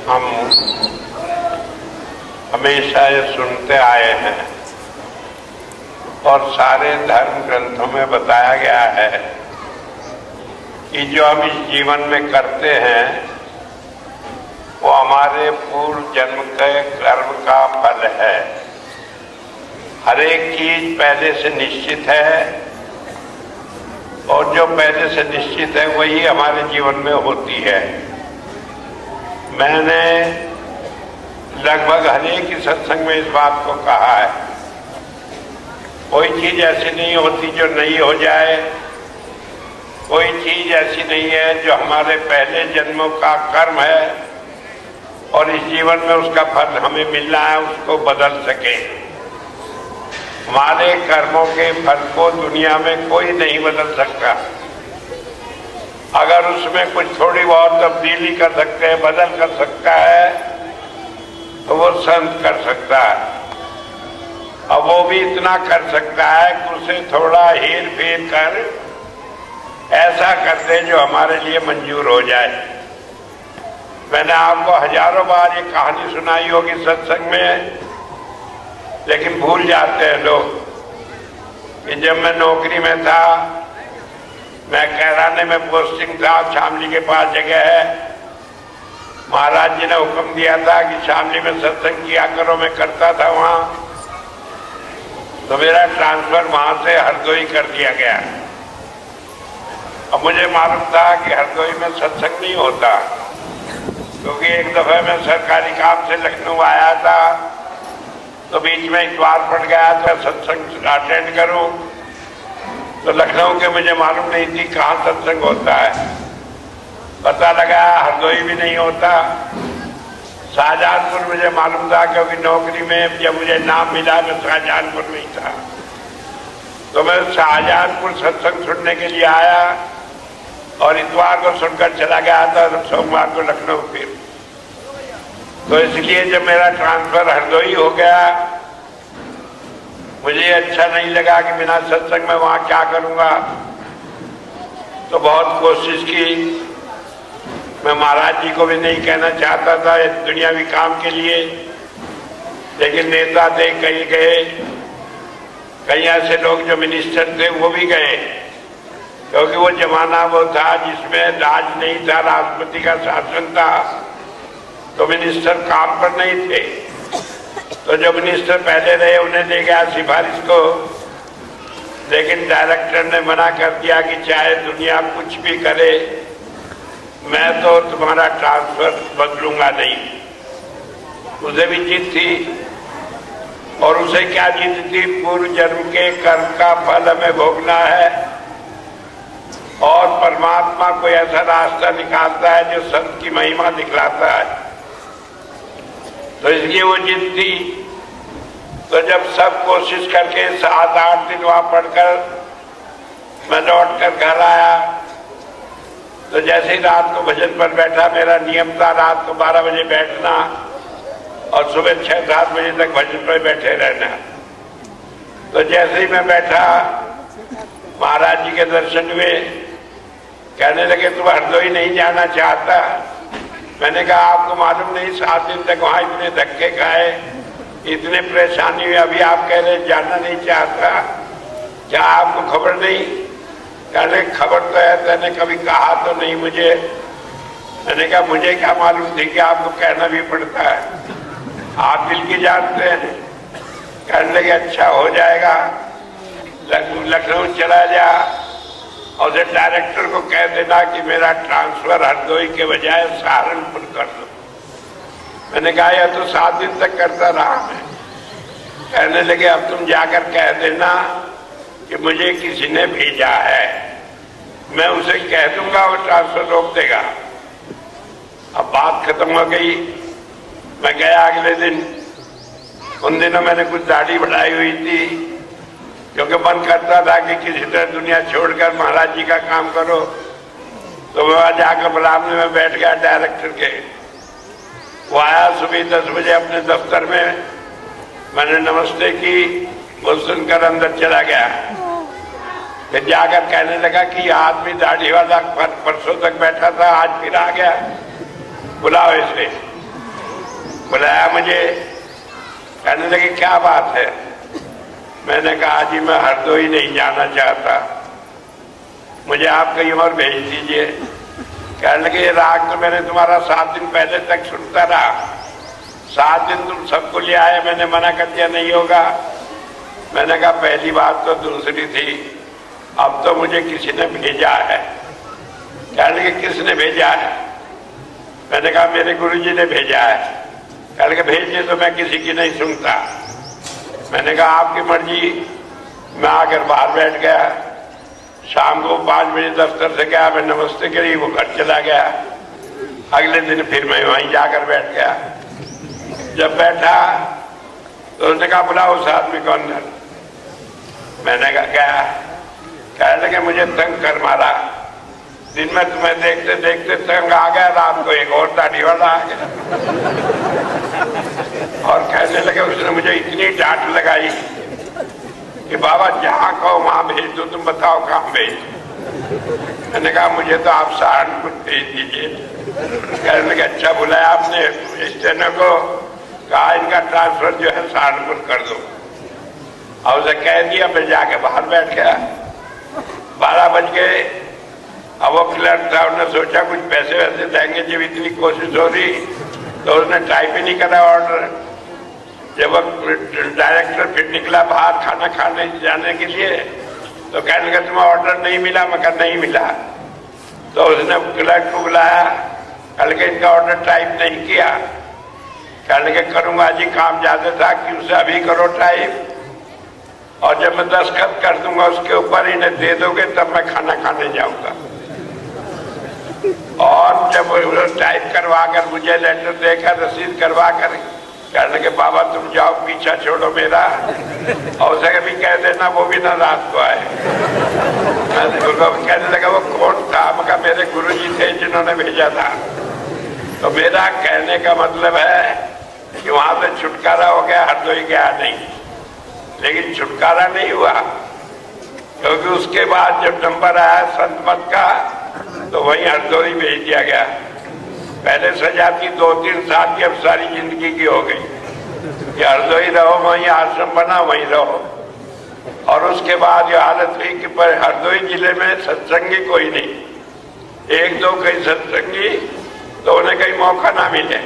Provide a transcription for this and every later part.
हम हमेशा ये सुनते आए हैं और सारे धर्म ग्रंथों में बताया गया है कि जो हम इस जीवन में करते हैं वो हमारे पूर्व जन्म के कर्म का फल है। हर एक चीज पहले से निश्चित है और जो पहले से निश्चित है वही हमारे जीवन में होती है। मैंने लगभग हर एक ही सत्संग में इस बात को कहा है, कोई चीज ऐसी नहीं होती जो नहीं हो जाए, कोई चीज ऐसी नहीं है जो हमारे पहले जन्मों का कर्म है और इस जीवन में उसका फल हमें मिलना है उसको बदल सके। हमारे कर्मों के फल को दुनिया में कोई नहीं बदल सकता। अगर उसमें कुछ थोड़ी बहुत तब्दीली कर सकते हैं, बदल कर सकता है तो वो संत कर सकता है। अब वो भी इतना कर सकता है कि उसे थोड़ा हेर फेर कर ऐसा कर दे जो हमारे लिए मंजूर हो जाए। मैंने आपको हजारों बार ये कहानी सुनाई होगी सत्संग में, लेकिन भूल जाते हैं लोग कि जब मैं नौकरी में था, मैं कैराने में पोस्टिंग था, शामली के पास जगह है, महाराज जी ने हुक्म दिया था कि शामली में सत्संग किया करो, मैं करता था वहां, तो मेरा ट्रांसफर वहां से हरदोई कर दिया गया। अब मुझे मालूम था कि हरदोई में सत्संग नहीं होता, क्योंकि एक दफे मैं सरकारी काम से लखनऊ आया था तो बीच में इतवार पड़ गया था सत्संग अटेंड करूं, तो लखनऊ के मुझे मालूम नहीं थी कहाँ सत्संग होता है। पता लगा हरदोई भी नहीं होता। शाहजहानपुर मुझे मालूम था क्योंकि नौकरी में जब मुझे नाम मिला मैं शाहजहानपुर में ही था, तो मैं शाहजहानपुर सत्संग सुनने के लिए आया और इतवार को सुनकर चला गया था, सोमवार को लखनऊ फिर। तो इसलिए जब मेरा ट्रांसफर हरदोई हो गया, मुझे अच्छा नहीं लगा कि बिना सत्संग में वहां क्या करूंगा, तो बहुत कोशिश की। मैं महाराज जी को भी नहीं कहना चाहता था दुनियावी काम के लिए, लेकिन नेता थे, कहीं गए, कई ऐसे लोग जो मिनिस्टर थे वो भी गए, क्योंकि वो जमाना वो था जिसमें राज नहीं था, राष्ट्रपति का शासन था, तो मिनिस्टर काम पर नहीं थे। तो जो मिनिस्टर पहले रहे उन्हें दे गया सिफारिश को, लेकिन डायरेक्टर ने मना कर दिया कि चाहे दुनिया कुछ भी करे मैं तो तुम्हारा ट्रांसफर बदलूंगा नहीं। उसे भी जिद थी, और उसे क्या जिद थी, पूर्व जन्म के कर्म का फल हमें भोगना है और परमात्मा कोई ऐसा रास्ता निकालता है जो संत की महिमा दिखलाता है। तो इसलिए वो जिद थी। तो जब सब कोशिश करके 7-8 दिन वहां पढ़कर मैं लौट कर घर आया, तो जैसे ही रात को भजन पर बैठा, मेरा नियम था रात को 12 बजे बैठना और सुबह 6-7 बजे तक भजन पर बैठे रहना। तो जैसे ही मैं बैठा, महाराज जी के दर्शन हुए, कहने लगे तुम हरदोई नहीं जाना चाहता? मैंने कहा आपको मालूम नहीं, 7 दिन तक वहां इतने धक्के खाए, इतने परेशानी हुई, अभी आप कह रहे जाना नहीं चाहता, क्या आपको खबर नहीं? कहने खबर तो है, तेने कभी कहा तो नहीं मुझे। मैंने कहा मुझे क्या मालूम थी कि आपको कहना भी पड़ता है, आप दिल की जानते हैं। कहने लगे अच्छा हो जाएगा, लखनऊ चला जा और उसे डायरेक्टर को कह देना कि मेरा ट्रांसफर हरदोई के बजाय सहारनपुर कर दो। मैंने कहा यह तो 7 दिन तक करता रहा मैं। कहने लगे अब तुम जाकर कह देना कि मुझे किसी ने भेजा है, मैं उसे कह दूंगा, वो ट्रांसफर रोक देगा। अब बात खत्म हो गई। मैं गया अगले दिन। उन दिनों मैंने कुछ दाढ़ी बढ़ाई हुई थी, क्योंकि मन करता था कि किसी तरह दुनिया छोड़कर महाराज जी का काम करो। तो मैं वहां जाकर बुलाने में बैठ गया डायरेक्टर के। वो आया सुबह 10 बजे अपने दफ्तर में, मैंने नमस्ते की, वो सुनकर अंदर चला गया। फिर जाकर कहने लगा कि आदमी दाढ़ी वाला परसों तक बैठा था, आज फिर आ गया, बुलाओ इसे। बुलाया मुझे, कहने लगे क्या बात है। मैंने कहा जी मैं हरदोई नहीं जाना चाहता, मुझे आप कहीं और भेज दीजिए। कहने लगे ये राग तो मैंने तुम्हारा 7 दिन पहले तक सुनता रहा, 7 दिन तुम सबको ले आए, मैंने मना कर दिया नहीं होगा। मैंने कहा पहली बात तो दूसरी थी, अब तो मुझे किसी ने भेजा है। कहने लगे किसने भेजा है। मैंने कहा मेरे गुरुजी ने भेजा है। कहने लगे भेजिए तो मैं किसी की नहीं सुनता। मैंने कहा आपकी मर्जी। मैं आकर बाहर बैठ गया। शाम को 5 बजे दफ्तर से गया, मैं नमस्ते करी, वो घर चला गया। अगले दिन फिर मैं वहीं जाकर बैठ गया। जब बैठा तो उसने कहा बुलाओ उस आदमी को अंदर। मैंने कहा क्या। कहने लगे मुझे तंग कर मारा, दिन में तुम्हें देखते देखते तंग आ गया, रात को एक और दाढ़ी वाला आ गया। और कहने लगे उसने मुझे इतनी डांट लगाई कि बाबा जहां कहो वहां भेज दो, तुम बताओ कहां भेज दो। मैंने कहा मुझे तो आप सहारनपुर भेज दीजिए। कहने लगे अच्छा बुलाया आपने स्टेनो को, कहा इनका ट्रांसफर जो है सहारनपुर कर दो। और उसे कह दिया, मैं जाके बाहर बैठ गया। 12 बज गए। अब वो क्लर्क था, उन्होंने सोचा कुछ पैसे वैसे देंगे, जब इतनी कोशिश हो रही तो उसने टाइप ही नहीं करा ऑर्डर। जब वो डायरेक्टर फिर निकला बाहर खाना खाने जाने के लिए तो कहने लगा तुम्हें ऑर्डर नहीं मिला। मैं कहा नहीं मिला। तो उसने क्लर्क को बुलाया, कल के इनका ऑर्डर टाइप नहीं किया। कहने लगे करूंगा जी, काम ज्यादा था कि उसे अभी करो टाइप, और जब मैं दस्तखत कर दूंगा उसके ऊपर इन्हें दे दोगे तब मैं खाना खाने जाऊंगा। और जब टाइप करवा कर मुझे लेटर देकर रसीद करवा कर कहने के बाबा तुम जाओ पीछा छोड़ो मेरा, और उसे भी कह देना वो भी ना रात को आए। कहने लगा वो कौन था। मैं कहा मेरे गुरुजी थे जिन्होंने भेजा था। तो मेरा कहने का मतलब है कि वहां से छुटकारा हो गया, हरदोई गया नहीं। लेकिन छुटकारा नहीं हुआ, क्योंकि उसके बाद जब नंबर आया संत मत का तो वहीं हरदोई भेज दिया गया। पहले सजा थी 2-3 साल की, अब सारी जिंदगी की हो गई कि हरदोई रहो, वहीं आश्रम बना वहीं रहो। और उसके बाद ये हालत हुई कि पर हरदोई जिले में सत्संगी कोई नहीं। 1-2 कई सत्संगी तो उन्हें कहीं मौका ना मिले।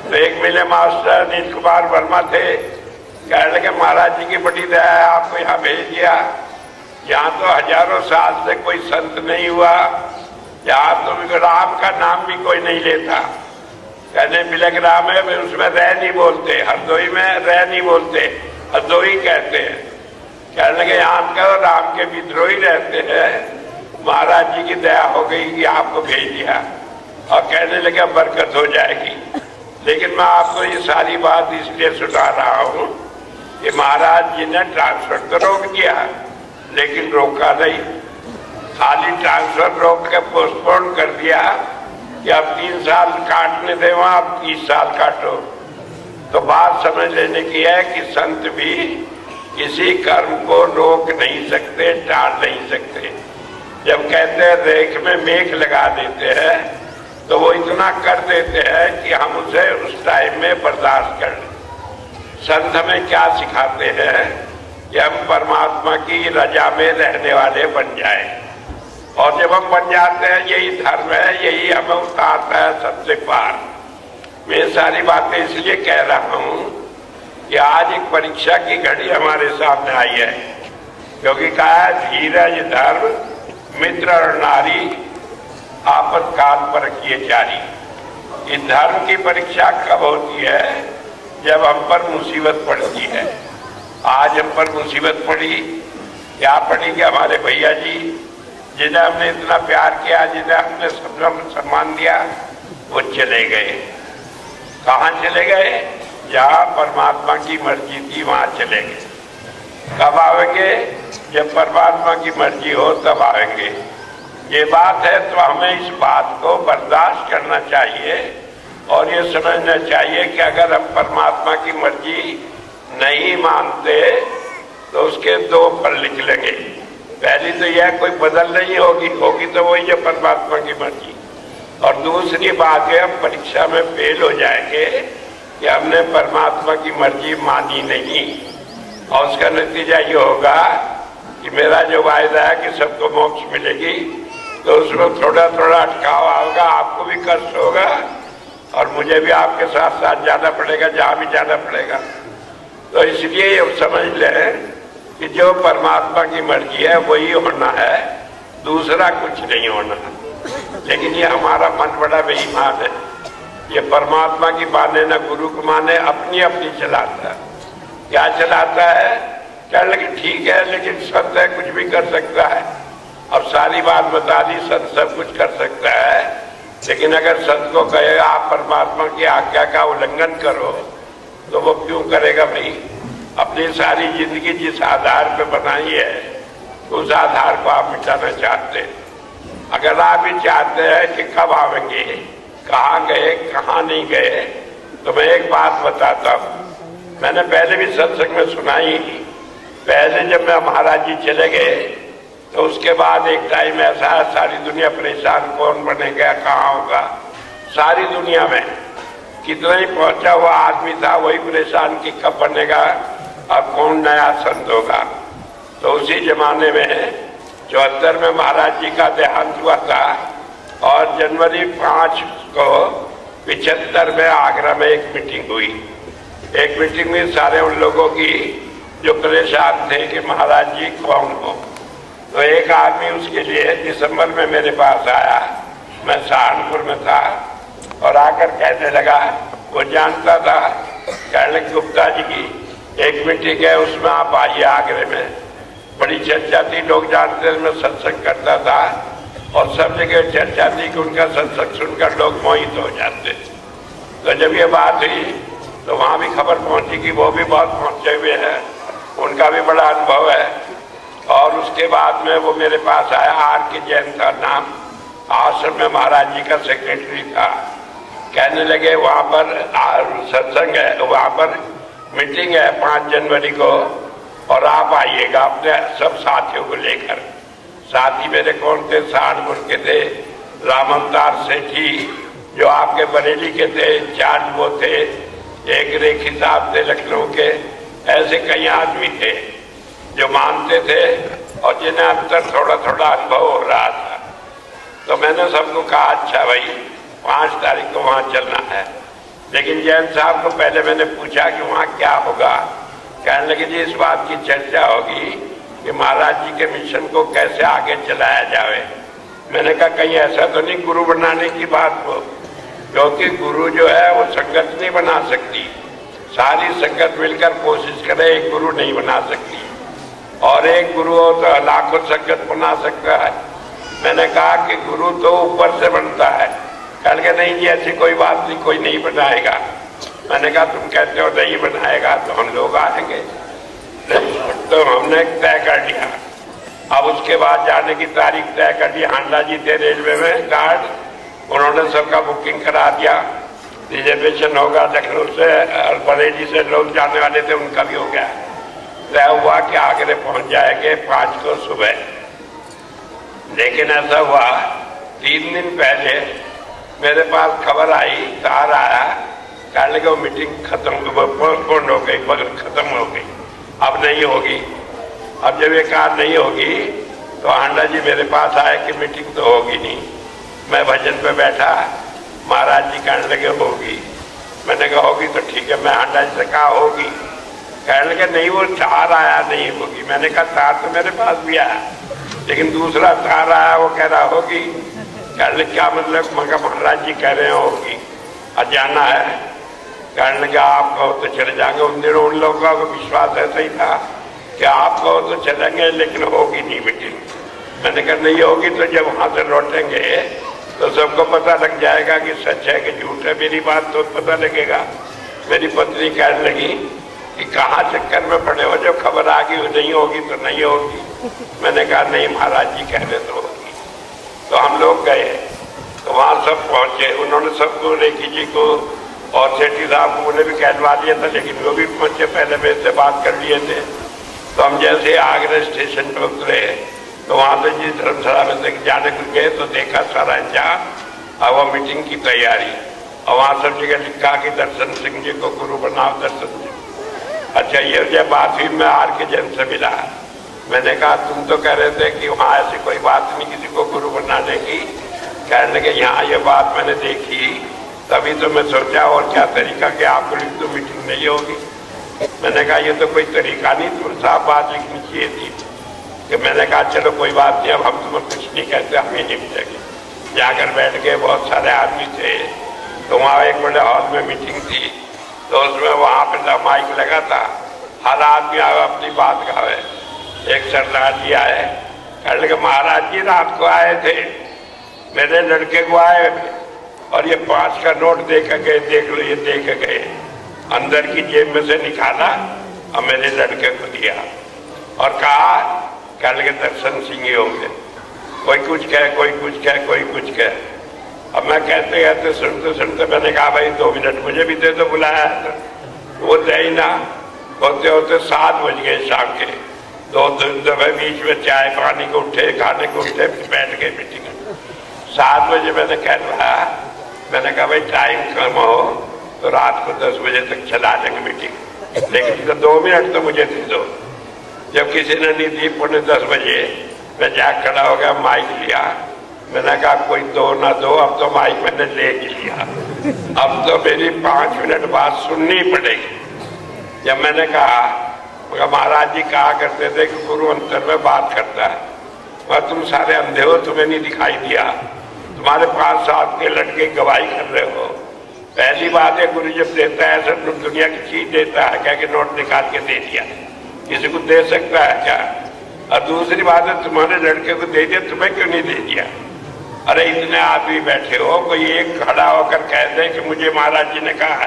तो एक मिले मास्टर नील कुमार वर्मा थे, कहने लगे महाराज जी की बड़ी दया है आपको यहाँ भेज दिया। यहाँ तो हजारों साल से कोई संत नहीं हुआ, यहाँ तो राम का नाम भी कोई नहीं लेता। कहने बिलक राम है, उसमें रह नहीं बोलते, हरदोई में रह नहीं बोलते, हरदोई कहते हैं। कहने लगे यहाँ का राम के विद्रोही रहते हैं, महाराज जी की दया हो गई कि आपको भेज दिया। और कहने लगे बरकत हो जाएगी। लेकिन मैं आपको ये सारी बात इसलिए सुना रहा हूँ कि महाराज जी ने ट्रांसफर तो रोक दिया, लेकिन रोका नहीं। खाली ट्रांसफर रोक के पोस्टपोन कर दिया कि अब 3 साल काटने दे, वहां अब 30 साल काटो। तो बात समझ लेने की है कि संत भी किसी कर्म को रोक नहीं सकते, टाल नहीं सकते। जब कहते हैं रेख में मेघ लगा देते हैं तो वो इतना कर देते हैं कि हम उसे उस टाइम में बर्दाश्त कर लें। संत हमें क्या सिखाते हैं कि हम परमात्मा की रजा में रहने वाले बन जाएं। और जब हम बन जाते हैं यही धर्म है, यही हमें उतारता है सबसे पार। मैं सारी बातें इसलिए कह रहा हूं कि आज एक परीक्षा की घड़ी हमारे सामने आई है, क्योंकि कहा है धीरज धर्म मित्र और नारी आपातकाल पर किए जारी। इस धर्म की परीक्षा कब होती है? जब हम पर मुसीबत पड़ती है। आज हम पर मुसीबत पड़ी, क्या पड़ी कि हमारे भैया जी जिन्हें हमने इतना प्यार किया, जिन्हें हमने सम्मान दिया, वो चले गए। कहाँ चले गए? जहाँ परमात्मा की मर्जी थी वहां चले गए। कब आएंगे? जब परमात्मा की मर्जी हो तब आएंगे। ये बात है तो हमें इस बात को बर्दाश्त करना चाहिए और ये समझना चाहिए कि अगर हम परमात्मा की मर्जी नहीं मानते तो उसके 2 फल निकलेंगे। पहली तो यह कोई बदल नहीं होगी, होगी तो वही जो परमात्मा की मर्जी। और दूसरी बात है हम परीक्षा में फेल हो जाएंगे, कि हमने परमात्मा की मर्जी मानी नहीं, और उसका नतीजा ये होगा कि मेरा जो वायदा है कि सबको मोक्ष मिलेगी, तो उसमें थोड़ा थोड़ा अटकाव होगा, आपको भी कष्ट होगा और मुझे भी आपके साथ साथ जाना पड़ेगा जहां भी जाना पड़ेगा। तो इसलिए अब समझ लें कि जो परमात्मा की मर्जी है वही होना है, दूसरा कुछ नहीं होना। लेकिन ये हमारा मन बड़ा बेईमान है, ये परमात्मा की माने ना गुरु को माने, अपनी अपनी चलाता है। क्या चलाता है? कहने लगे ठीक है लेकिन सत्य है, कुछ भी कर सकता है। अब सारी बात बता दी, सत्य सब कुछ कर सकता है, लेकिन अगर सत्य को कहे आप परमात्मा की आज्ञा का उल्लंघन करो तो वो क्यों करेगा भाई? अपनी सारी जिंदगी जिस आधार पे बनाई है उस आधार को आप मिटाना चाहते हैं। अगर आप ही चाहते हैं कि कब आवेंगे, कहाँ गए, कहाँ नहीं गए, तो मैं एक बात बताता हूँ। मैंने पहले भी सत्संग में सुनाई, पहले जब मैं महाराज जी चले गए तो उसके बाद एक टाइम ऐसा है, सारी दुनिया परेशान, कौन बनेगा, कहाँ होगा। सारी दुनिया में कितना ही पहुंचा हुआ आदमी था वही परेशान कि कब बनेगा और कौन नया संत होगा। तो उसी जमाने में 74 में महाराज जी का देहांत हुआ था और जनवरी 5 को 75 में आगरा में एक मीटिंग हुई। एक मीटिंग में सारे उन लोगों की जो परेशान थे कि महाराज जी कौन हो। तो एक आदमी उसके लिए दिसंबर में मेरे पास आया, मैं सहारनपुर में था, और आकर कहने लगा, वो जानता था, कहने लगे गुप्ता जी की एक मीटिंग है उसमें आप आइए आगरे में, बड़ी चर्चा थी, लोग जानते थे मैं सत्संग करता था और सब जगह चर्चा थी कि उनका सत्संग सुनकर लोग मोहित हो जाते। तो जब ये बात हुई तो वहां भी खबर पहुंची कि वो भी बहुत पहुंचे हुए हैं, उनका भी बड़ा अनुभव है। और उसके बाद में वो मेरे पास आया, आर के जैन था नाम, आश्रम में महाराज जी का सेक्रेटरी था। कहने लगे वहां पर सत्संग है, वहां पर मीटिंग है 5 जनवरी को और आप आइएगा अपने सब साथियों को लेकर। साथी मेरे कौन थे? सहारनपुर के थे राम अवतार सेठी, जो आपके बरेली के थे, 4 वो थे, एक रेखी साहब थे लखनऊ के, ऐसे कई आदमी थे जो मानते थे और जिन्हें अंतर थोड़ा थोड़ा अनुभव हो रहा था। तो मैंने सबको कहा अच्छा भाई 5 तारीख को वहां चलना है। लेकिन जैन साहब को पहले मैंने पूछा कि वहां क्या होगा। कहने लगे जी इस बात की चर्चा होगी कि महाराज जी के मिशन को कैसे आगे चलाया जाए। मैंने कहा कहीं ऐसा तो नहीं गुरु बनाने की बात हो, क्योंकि गुरु जो है वो संगत नहीं बना सकती, सारी संगत मिलकर कोशिश करे, एक गुरु नहीं बना सकती, और एक गुरु हो तो लाखों संगत बना सकता है। मैंने कहा कि गुरु तो ऊपर से बनता है। कल के नहीं जी ऐसी कोई बात नहीं, कोई नहीं बनाएगा। मैंने कहा तुम कहते हो नहीं बनाएगा तो हम लोग आएंगे। तो हमने तय कर लिया। अब उसके बाद जाने की तारीख तय कर दी। हांडा जी थे रेलवे में गार्ड, उन्होंने सबका बुकिंग करा दिया, रिजर्वेशन होगा लखनऊ से और बरेली से लोग जाने वाले थे उनका भी हो गया। तय हुआ कि आगरे पहुंच जाएंगे 5 को सुबह। लेकिन ऐसा हुआ 3 दिन पहले मेरे पास खबर आई, तार आया, कहने लगे वो मीटिंग खत्म, पोस्टपोन हो गई, खत्म हो गई, अब नहीं होगी। अब जब ये कार नहीं होगी तो हांडा जी मेरे पास आए कि मीटिंग तो होगी नहीं। मैं भजन पे बैठा, महाराज जी कहने लगे होगी। मैंने कहा होगी तो ठीक है। मैं हांडा जी से कहा होगी, कहने लगे नहीं वो तार आया नहीं होगी। मैंने कहा तार तो मेरे पास भी आया, लेकिन दूसरा तार आया वो कह रहा होगी। कहने लगे क्या मतलब? मगर महाराज जी कह रहे हैं होगी और जाना है। कहने लगे आप कहो तो चले जाएंगे। उन दिनों उन लोगों का विश्वास ऐसा ही था कि आप कहो तो चलेंगे लेकिन होगी नहीं मीटिंग। मैंने कहा नहीं होगी तो जब वहां से लौटेंगे तो सबको पता लग जाएगा कि सच है कि झूठ है। मेरी बात तो पता लगेगा। मेरी पत्नी कहने लगी कि कहाँ चक्कर में पड़े हो, जब खबर आ गई नहीं होगी तो नहीं होगी। मैंने कहा नहीं महाराज जी कह रहे तो होगी। तो हम लोग गए तो वहां सब पहुंचे। उन्होंने सबको रेखी जी को और सेठी साहब को उन्हें भी कहलवा दिया था, लेकिन वो भी पहुंचे, पहले मेरे से बात कर लिए थे। तो हम जैसे आगरा स्टेशन पर उतरे तो वहां से जिस धर्मशाला में जाने को गए तो देखा सारा इंतजाम और वो मीटिंग की तैयारी। और वहां सब जगह लिखा कि दर्शन सिंह जी को गुरु बनाओ, दर्शन सिंह। अच्छा, ये जब बात हुई, मैं आर के जैन से मिला। मैंने कहा तुम तो कह रहे थे कि वहां ऐसी कोई बात नहीं किसी को गुरु बनाने की। कहने लगे यहाँ ये बात मैंने देखी, तभी तो मैं सोचा और क्या तरीका कि आपको लिख दो, मीटिंग नहीं होगी। मैंने कहा ये तो कोई तरीका नहीं, तुम साफ बात लिखनी चाहिए थी। कि मैंने कहा चलो कोई बात नहीं, अब हम तुम्हें कुछ नहीं कहते, हम ही निपटेंगे। जाकर बैठ के बहुत सारे आदमी थे, तो वहाँ एक बड़े हॉल में मीटिंग थी, तो उसमें वहाँ पे माइक लगा था, हर आदमी आए अपनी बात गावे। एक सरदार जी आए, कहने लगे महाराज जी रात को आए थे, मेरे लड़के को आए और ये 5 का नोट दे कर गए, देख लो ये दे कर गए। अंदर की जेब में से निकाला और मेरे लड़के को दिया और कहा, कहने लगे दर्शन सिंह ही होंगे। कोई कुछ कहे, कोई कुछ कहे, कोई कुछ कहे। अब मैं कहते कहते सुनते सुनते मैंने कहा भाई 2 मिनट मुझे भी दे दो, बुलाया तो वो दे ही ना। होते होते 7 बज गए शाम के। 2 दफे बीच में चाय पानी को उठे, खाने को उठे, फिर बैठ गए मीटिंग। 7 बजे मैंने कह रहा, मैंने कहा भाई टाइम कम हो तो रात को 10 बजे तक चला लेंगे मीटिंग, लेकिन तो 2 मिनट तो मुझे दे दो। जब किसी ने नहीं दी, 9:45 बजे मैं जा खड़ा हो गया, माइक लिया। मैंने कहा कोई दो ना दो, अब तो माइक मैंने ले लिया, अब तो मेरी 5 मिनट बात सुननी पड़ेगी। जब मैंने कहा, महाराज जी कहा करते थे कि गुरु अंतर में बात करता है, और तुम सारे अंधे हो, तुम्हें नहीं दिखाई दिया, तुम्हारे 5 साल के लड़के गवाही कर रहे हो। पहली बात है, गुरु जब देता है सब दुनिया की चीज देता है, क्या कि नोट निकाल के दे दिया, किसी को दे सकता है क्या? और दूसरी बात है, तुम्हारे लड़के को दे दिया, तुम्हें क्यों नहीं दे दिया? अरे इतने आदमी बैठे हो, कोई एक खड़ा होकर कह दे कि मुझे महाराज जी ने कहा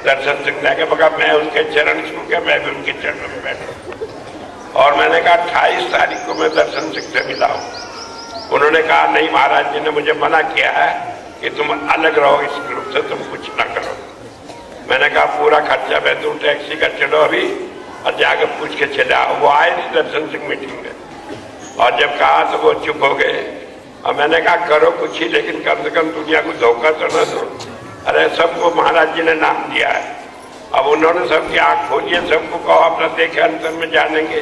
दर्शन सिंह ने कहा, मैं उसके चरण छू के मैं भी उनके चरणों में बैठा। और मैंने कहा 28 तारीख को मैं दर्शन सिंह से मिला हूँ। उन्होंने कहा नहीं, महाराज जी ने मुझे मना किया है कि तुम अलग रहो इस ग्रुप से, तुम कुछ ना करो। मैंने कहा पूरा खर्चा मैं दूं, टैक्सी का चलो अभी और जाकर पूछ के चले आओ। वो आए नहीं दर्शन सिंह मीटिंग में, और जब कहा तो वो चुप हो गए। और मैंने कहा करो कुछ ही, लेकिन कम से कम दुनिया को धोखा तो न दो। अरे सबको महाराज जी ने नाम दिया है, अब उन्होंने सबकी आंख खोली है, सबको कहो अपना देखे अंतर में जानेंगे।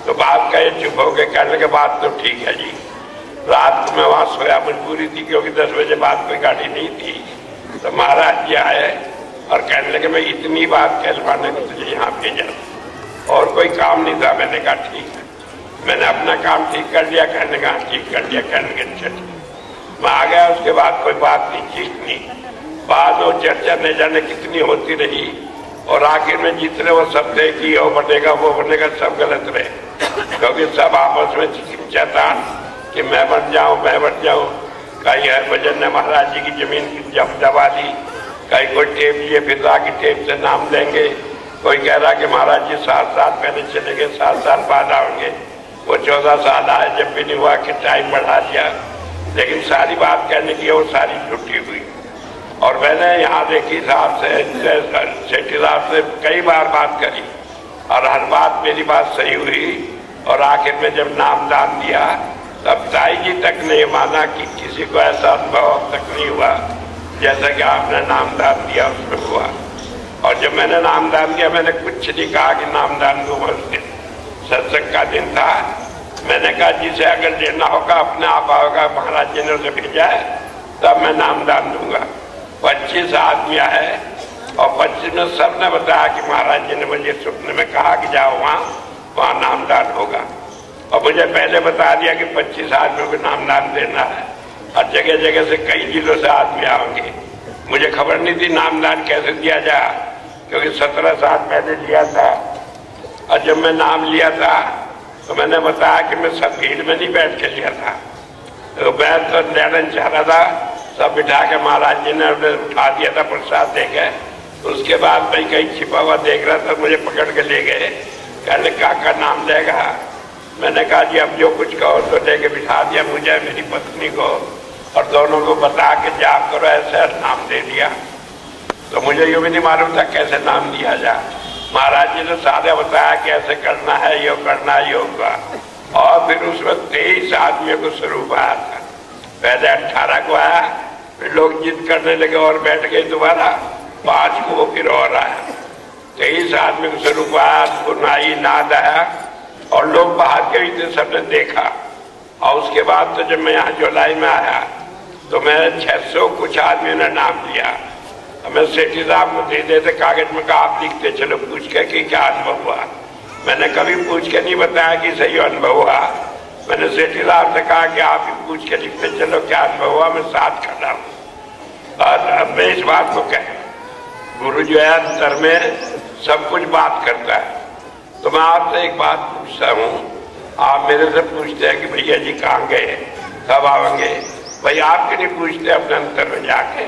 तो बात कहे चुप हो गए, कहने के बात तो ठीक है जी। रात को मैं वहां सोया, मजबूरी थी क्योंकि 10 बजे बाद कोई गाड़ी नहीं थी। तो महाराज जी आए और कहने लगे मैं इतनी बात कहलवाने को तुझे यहाँ भेजा, और कोई काम नहीं था। मैंने कहा ठीक है, मैंने अपना काम ठीक कर लिया। कहने का ठीक कर लिया। कहने के अच्छा मैं आ गया। उसके बाद कोई बात नहीं, ठीक नहीं। बाद वो चर्चा नहीं जाने कितनी होती रही, और आखिर में जितने वो सब थे कि वो बनेगा वो बनेगा, सब गलत रहे, क्योंकि सब आपस में चिंता था कि मैं बन जाऊं, मैं बन जाऊं। कई हरभजन ने महाराज जी की जमीन की दबा दी, कई कोई टेप लिए फिजा की टेप से नाम देंगे, कोई कह रहा कि महाराज जी 7 साल पहले चले गए, 7 साल बाद आएंगे। वो 14 साल आए, जब भी नहीं हुआ कि टाइम बढ़ा दिया। लेकिन सारी बात कहने की वो सारी झूठी हुई। और मैंने यहाँ देखी साहब से, सेठी साहब से कई बार बात करी, और हर बात मेरी बात सही हुई। और आखिर में जब नामदान दिया, तब ताई जी तक नहीं माना कि किसी को ऐसा अनुभव तक नहीं हुआ जैसा कि आपने नामदान दिया उसमें हुआ। और जब मैंने नामदान दिया, मैंने कुछ नहीं कहा कि नामदान दूंगा। उस दिन सत्संग का दिन था। मैंने कहा जिसे अगर लेना होगा अपने आप आओगा, महाराज जी ने उसे भेजा है, तब मैं नामदान दूंगा। 25 आदमी आए, और 25 में सबने बताया कि महाराज जी ने मुझे सुपने में कहा कि जाओ वहाँ नामदान होगा। और मुझे पहले बता दिया कि 25 आदमियों को नामदान देना है, और जगह जगह से कई जिलों से आदमी आएंगे। मुझे खबर नहीं थी नामदान कैसे दिया जाए, क्योंकि 17 साल पहले लिया था। और जब मैं नाम लिया था तो मैंने बताया कि मैं सब भीड़ में नहीं बैठ के लिया था, तो मैं तो लेना चाह रहा था। सब बिठा के महाराज जी ने उठा दिया था प्रसाद देके। उसके बाद मैं कहीं छिपा हुआ देख रहा था, मुझे पकड़ के ले गए। कहने का नाम लेगा? मैंने कहा जी अब जो कुछ कहो तो लेके बिठा दिया मुझे, मेरी पत्नी को, और दोनों को बता के जाप करो, ऐसे नाम दे दिया। तो मुझे ये भी नहीं मालूम था कैसे नाम दिया जाए। महाराज जी ने सारे बताया कि ऐसे करना है, योग करना है, योग का। और फिर उसमें 23 आदमियों को स्वरूप आया था। पहले 18 को आया, फिर लोग जिद करने लगे और बैठ गए दोबारा, 5 को वो फिर और आया। 23 आदमी को स्वरूप आया, सुनाई नाद आया और लोग बाहर के भी थे, सबने देखा। और उसके बाद तो जब मैं यहाँ जुलाई में आया तो मैं 600 कुछ आदमियों ने नाम लिया। मैं सेठी साहब को दे देते कागज में, कहा आप लिखते चलो पूछ के कि क्या अनुभव हुआ। मैंने कभी पूछ के नहीं बताया कि सही अनुभव हुआ। मैंने सेठी साहब से कहा कि आप ही पूछ के लिखते चलो क्या अनुभव हुआ, मैं साथ खड़ा हूँ। और मैं इस बात को कह, गुरु जो है अंतर में सब कुछ बात करता है। तो मैं आपसे एक बात पूछता हूँ, आप मेरे से पूछते हैं कि भैया जी कहाँ गए, कब आएंगे। भाई आप क्यों नहीं पूछते अपने अंतर में जाके?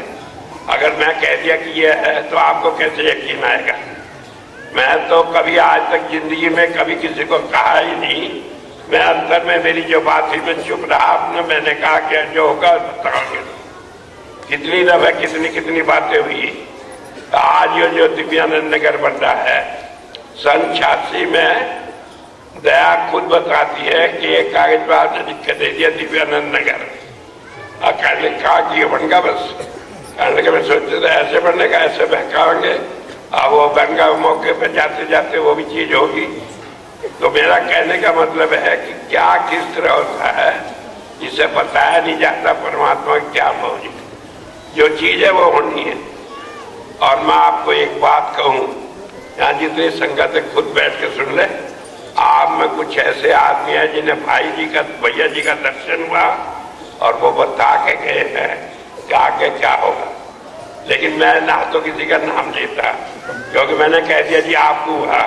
अगर मैं कह दिया कि ये है तो आपको कैसे यकीन आएगा? मैं तो कभी आज तक जिंदगी में कभी किसी को कहा ही नहीं। मैं अंतर में मेरी जो बात थी मैं चुप रहा। आपने मैंने कहा कि जो होगा बताओगे। कितनी दफे कितनी कितनी बातें हुई। तो आज ये जो दिव्यानंद नगर बन रहा है, सन 86 में दया खुद बताती है कि एक कागज पर आपने लिख के दे दिया दिव्यानंद नगर। कहने कहा कि ये बन गया बस। कहने लगे मैं सोचते थे ऐसे बनने का, ऐसे बहकाएंगे। अब वो बन गया, मौके पे जाते जाते वो भी चीज होगी। तो मेरा कहने का मतलब है कि क्या किस तरह होता है जिसे बताया नहीं जाता परमात्मा क्या मौजूद। जो चीज है वो होनी है। और मैं आपको एक बात कहूं, यहाँ जितनी संगत है खुद बैठ के सुन ले। आप में कुछ ऐसे आदमी हैं जिन्हें भाई जी का, भैया जी का दर्शन हुआ और वो बता के गए हैं कि आगे क्या होगा। लेकिन मैं ना तो किसी का नाम लेता, क्योंकि मैंने कह दिया जी आपको हुआ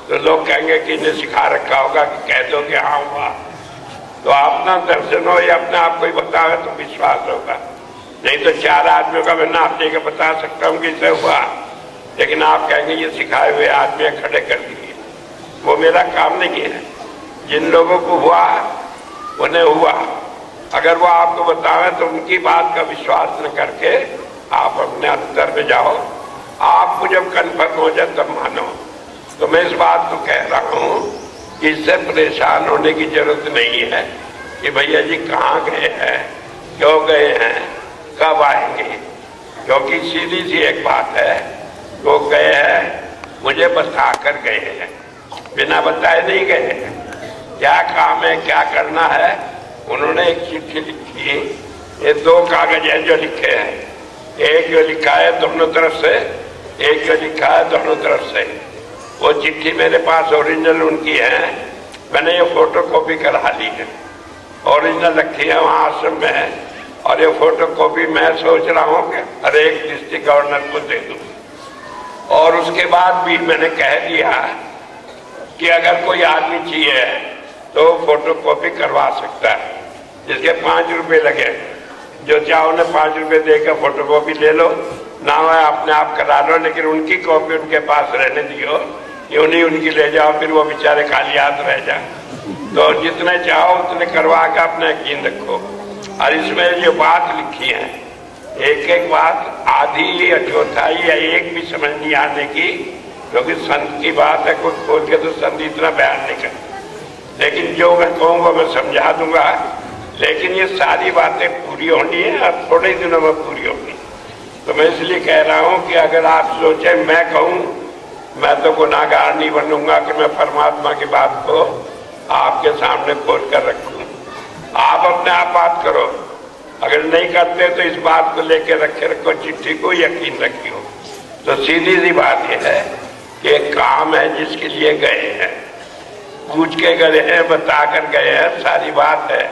तो लोग कहेंगे कि इन्हें सिखा रखा होगा कि कह दो कि हाँ हुआ। तो अपना दर्शन हो या अपने आप को ही बतावे तो विश्वास होगा। नहीं तो 4 आदमियों का मैं नाम लेकर बता सकता हूँ कि इसे हुआ, लेकिन आप कहेंगे ये सिखाए हुए आदमी खड़े कर दिए। वो मेरा काम नहीं है। जिन लोगों को हुआ उन्हें हुआ। अगर वो आपको बतावे तो उनकी बात का विश्वास न करके आप अपने अंतर में जाओ। आपको जब कन्फर्म हो जाए तब मानो। तो मैं इस बात को कह रहा हूँ कि इससे परेशान होने की जरूरत नहीं है कि भैया जी कहाँ गए हैं, क्यों गए हैं, कब आएंगे। क्योंकि सीधी सी एक बात है, वो गए हैं मुझे बता कर गए हैं, बिना बताए नहीं गए हैं। क्या काम है, क्या करना है। उन्होंने एक चिट्ठी लिखी, ये 2 कागज हैं जो लिखे हैं। एक जो लिखा है दोनों तरफ से, एक जो लिखा है दोनों तरफ से। वो चिट्ठी मेरे पास ओरिजिनल उनकी है, मैंने ये फोटो कॉपी करा ली है। ओरिजिनल रखी है वहाँ आश्रम में। और ये फोटो कॉपी मैं सोच रहा हूँ कि हर एक डिस्ट्रिक्ट गवर्नर को दे दूँ। और उसके बाद भी मैंने कह दिया कि अगर कोई आदमी चाहिए तो फोटो कॉपी करवा सकता है, जिसके 5 रुपए लगे। जो चाहो उन्हें 5 रुपए देकर फोटो कॉपी ले लो, ना है अपने आप करा लो, लेकिन उनकी कॉपी उनके पास रहने दियो। यूं नहीं उनकी ले जाओ, फिर वो बेचारे खाली हाथ रह जाए। तो जितने चाहो उतने करवा के अपना यकीन रखो। और इसमें जो बात लिखी है, एक एक बात आधी या चौथाई या एक भी समझ नहीं आने की, क्योंकि संत की बात है, कोई खोल के तो संत इतना बयान नहीं करता। लेकिन जो मैं कहूँगा मैं समझा दूंगा। लेकिन ये सारी बातें पूरी होनी है और थोड़े दिनों में पूरी होगी। तो मैं इसलिए कह रहा हूँ कि अगर आप सोचे मैं कहूँ, मैं तो गुनाहगार नहीं बनूंगा कि मैं परमात्मा की बात को आपके सामने खोल कर रखूँ। आप अपने आप बात करो। अगर नहीं करते तो इस बात को लेके रखे रखो, चिट्ठी को यकीन रखियो। तो सीधी सी बात यह है कि एक काम है जिसके लिए गए हैं, पूछ के गए हैं, बता कर गए हैं, सारी बात है।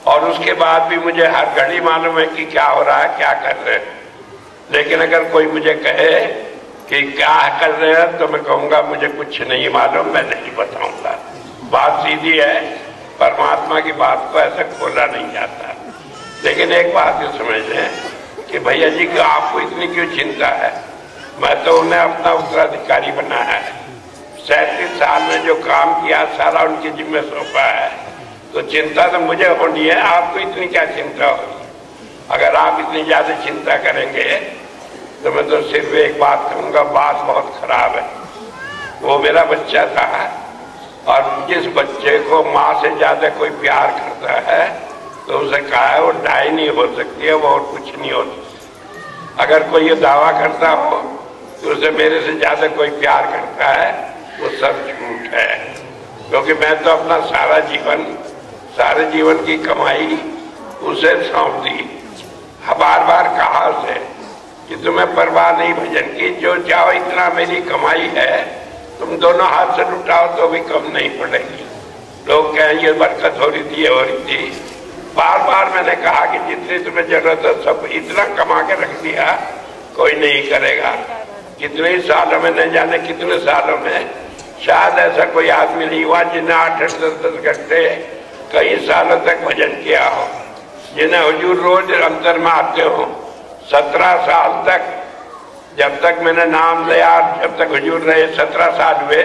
और उसके बाद भी मुझे हर घड़ी मालूम है कि क्या हो रहा है, क्या कर रहे हैं। लेकिन अगर कोई मुझे कहे कि क्या कर रहे हैं तो मैं कहूँगा मुझे कुछ नहीं मालूम, मैं नहीं बताऊंगा। बात सीधी है, परमात्मा की बात को ऐसा खोला नहीं जाता। लेकिन एक बात ये समझ लें कि भैया जी की आपको इतनी क्यों चिंता है। मैं तो उन्हें अपना उत्तराधिकारी बनाया है। 37 साल में जो काम किया सारा उनके जिम्मे सौंपा है। तो चिंता तो मुझे होनी है, आपको इतनी क्या चिंता होगी। अगर आप इतनी ज्यादा चिंता करेंगे तो मैं तो सिर्फ एक बात कहूँगा, बात बहुत खराब है। वो मेरा बच्चा था और जिस बच्चे को माँ से ज्यादा कोई प्यार करता है तो उसे कहा है वो ढाई नहीं हो सकती है, वो और कुछ नहीं हो सकती। अगर कोई ये दावा करता हो कि उसे मेरे से ज्यादा कोई प्यार करता है, वो सब झूठ है। क्योंकि मैं तो अपना सारे जीवन की कमाई उसे सौंप दी। बार बार कहा उसे कि तुम्हें परवाह नहीं भजन की, जो चाहो इतना मेरी कमाई है, तुम दोनों हाथ से लुटाओ तो भी कम नहीं पड़ेगी। लोग कहें ये बरकत हो रही थी, ये हो रही थी। बार बार मैंने कहा कि जितनी तुम्हें जरूरत है सब इतना कमा के रख दिया, कोई नहीं करेगा। कितने सालों में, न जाने कितने सालों में, शायद ऐसा कोई आदमी नहीं हुआ जिन्हें 8-10 घंटे कई सालों तक भजन किया हो, जिन्हें हुजूर रोज अंतर में आते हो। 17 साल तक, जब तक मैंने नाम लिया, जब तक हुजूर रहे 17 साल हुए,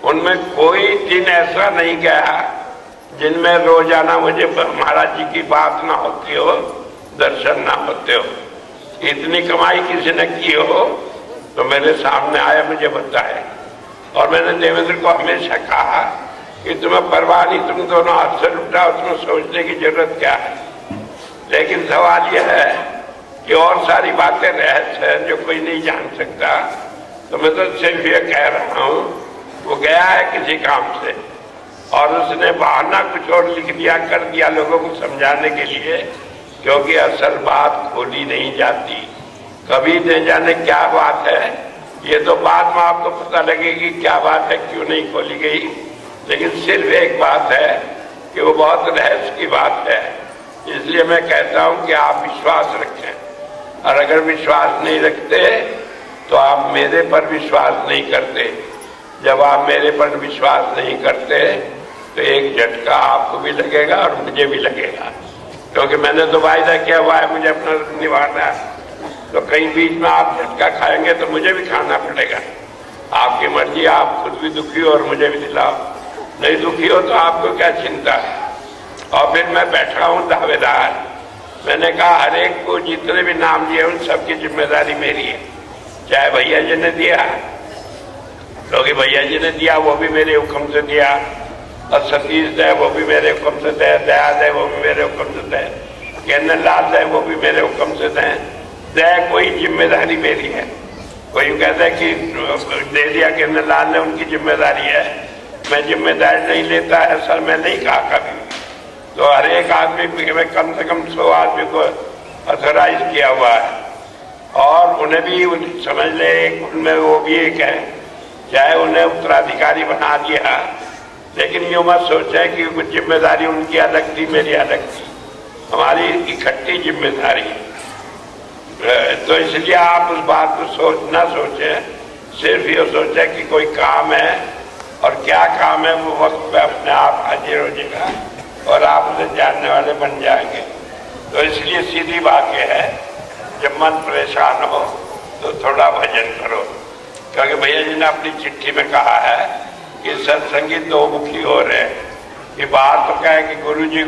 उनमें कोई दिन ऐसा नहीं गया जिनमें रोजाना मुझे महाराज जी की बात ना होती हो, दर्शन ना होते हो। इतनी कमाई किसी ने की हो तो मेरे सामने आया, मुझे बताए। और मैंने देवेंद्र को हमेशा कहा कि तुम्हें परवाह नहीं, तुम दोनों हाथ से लुटाओ, तुम्हें सोचने की जरूरत क्या है। लेकिन सवाल यह है कि और सारी बातें रहस्य है जो कोई नहीं जान सकता। तो मैं तो सिर्फ ये कह रहा हूँ, वो गया है किसी काम से और उसने बहाना कुछ और लिख दिया, कर दिया लोगों को समझाने के लिए, क्योंकि असल बात खोली नहीं जाती। कभी न जाने क्या बात है, ये तो बाद में आपको पता लगेगी क्या बात है, क्यों नहीं खोली गई। लेकिन सिर्फ एक बात है कि वो बहुत रहस्य की बात है। इसलिए मैं कहता हूं कि आप विश्वास रखें, और अगर विश्वास नहीं रखते तो आप मेरे पर विश्वास नहीं करते। जब आप मेरे पर विश्वास नहीं करते तो एक झटका आपको भी लगेगा और मुझे भी लगेगा, क्योंकि मैंने तो वायदा किया हुआ है मुझे अपना निभाना है। तो कहीं बीच में आप झटका खाएंगे तो मुझे भी खाना पड़ेगा। आपकी मर्जी, आप खुद भी दुखी हो और मुझे भी दिलाओ। नहीं दुखी हो तो आपको क्या चिंता है। और फिर मैं बैठा हूँ दावेदार। मैंने कहा हर एक को जितने भी नाम दिए उन सबकी जिम्मेदारी मेरी है। चाहे भैया जी ने दिया, क्योंकि भैया जी ने दिया वो भी मेरे हुक्म से दिया, और सतीश दे वो भी मेरे हुक्म से दे, दया दे वो भी मेरे हुक्म से दे, केंद्र लाल दे वो भी मेरे हुक्म से दे। कोई जिम्मेदारी मेरी है। कोई कहता है कि दे दिया केंद्र लाल ने, उनकी जिम्मेदारी है। मैं जिम्मेदारी नहीं लेता, ऐसा मैं नहीं कहा कभी। तो हर एक आदमी में कम से कम 100 आदमी को ऑथराइज किया हुआ है, और उन्हें भी समझ ले, उनमें वो भी एक है, चाहे उन्हें उत्तराधिकारी बना दिया, लेकिन यूं मत सोचे कि कुछ जिम्मेदारी उनकी अलग थी, मेरी अलग थी। हमारी इकट्ठी जिम्मेदारी है। तो इसलिए आप उस बात को ना सोचे, सिर्फ ये सोचे कि कोई काम है, और क्या काम है वो वक्त पे अपने आप हाजिर हो जाएगा और आप उसे जानने वाले बन जाएंगे। तो इसलिए सीधी बात यह है, जब मन परेशान हो तो थोड़ा भजन करो, क्योंकि भैया जी ने अपनी चिट्ठी में कहा है कि सत्संगी दो मुखी हो रहे हैं। ये बात तो क्या है कि गुरुजी,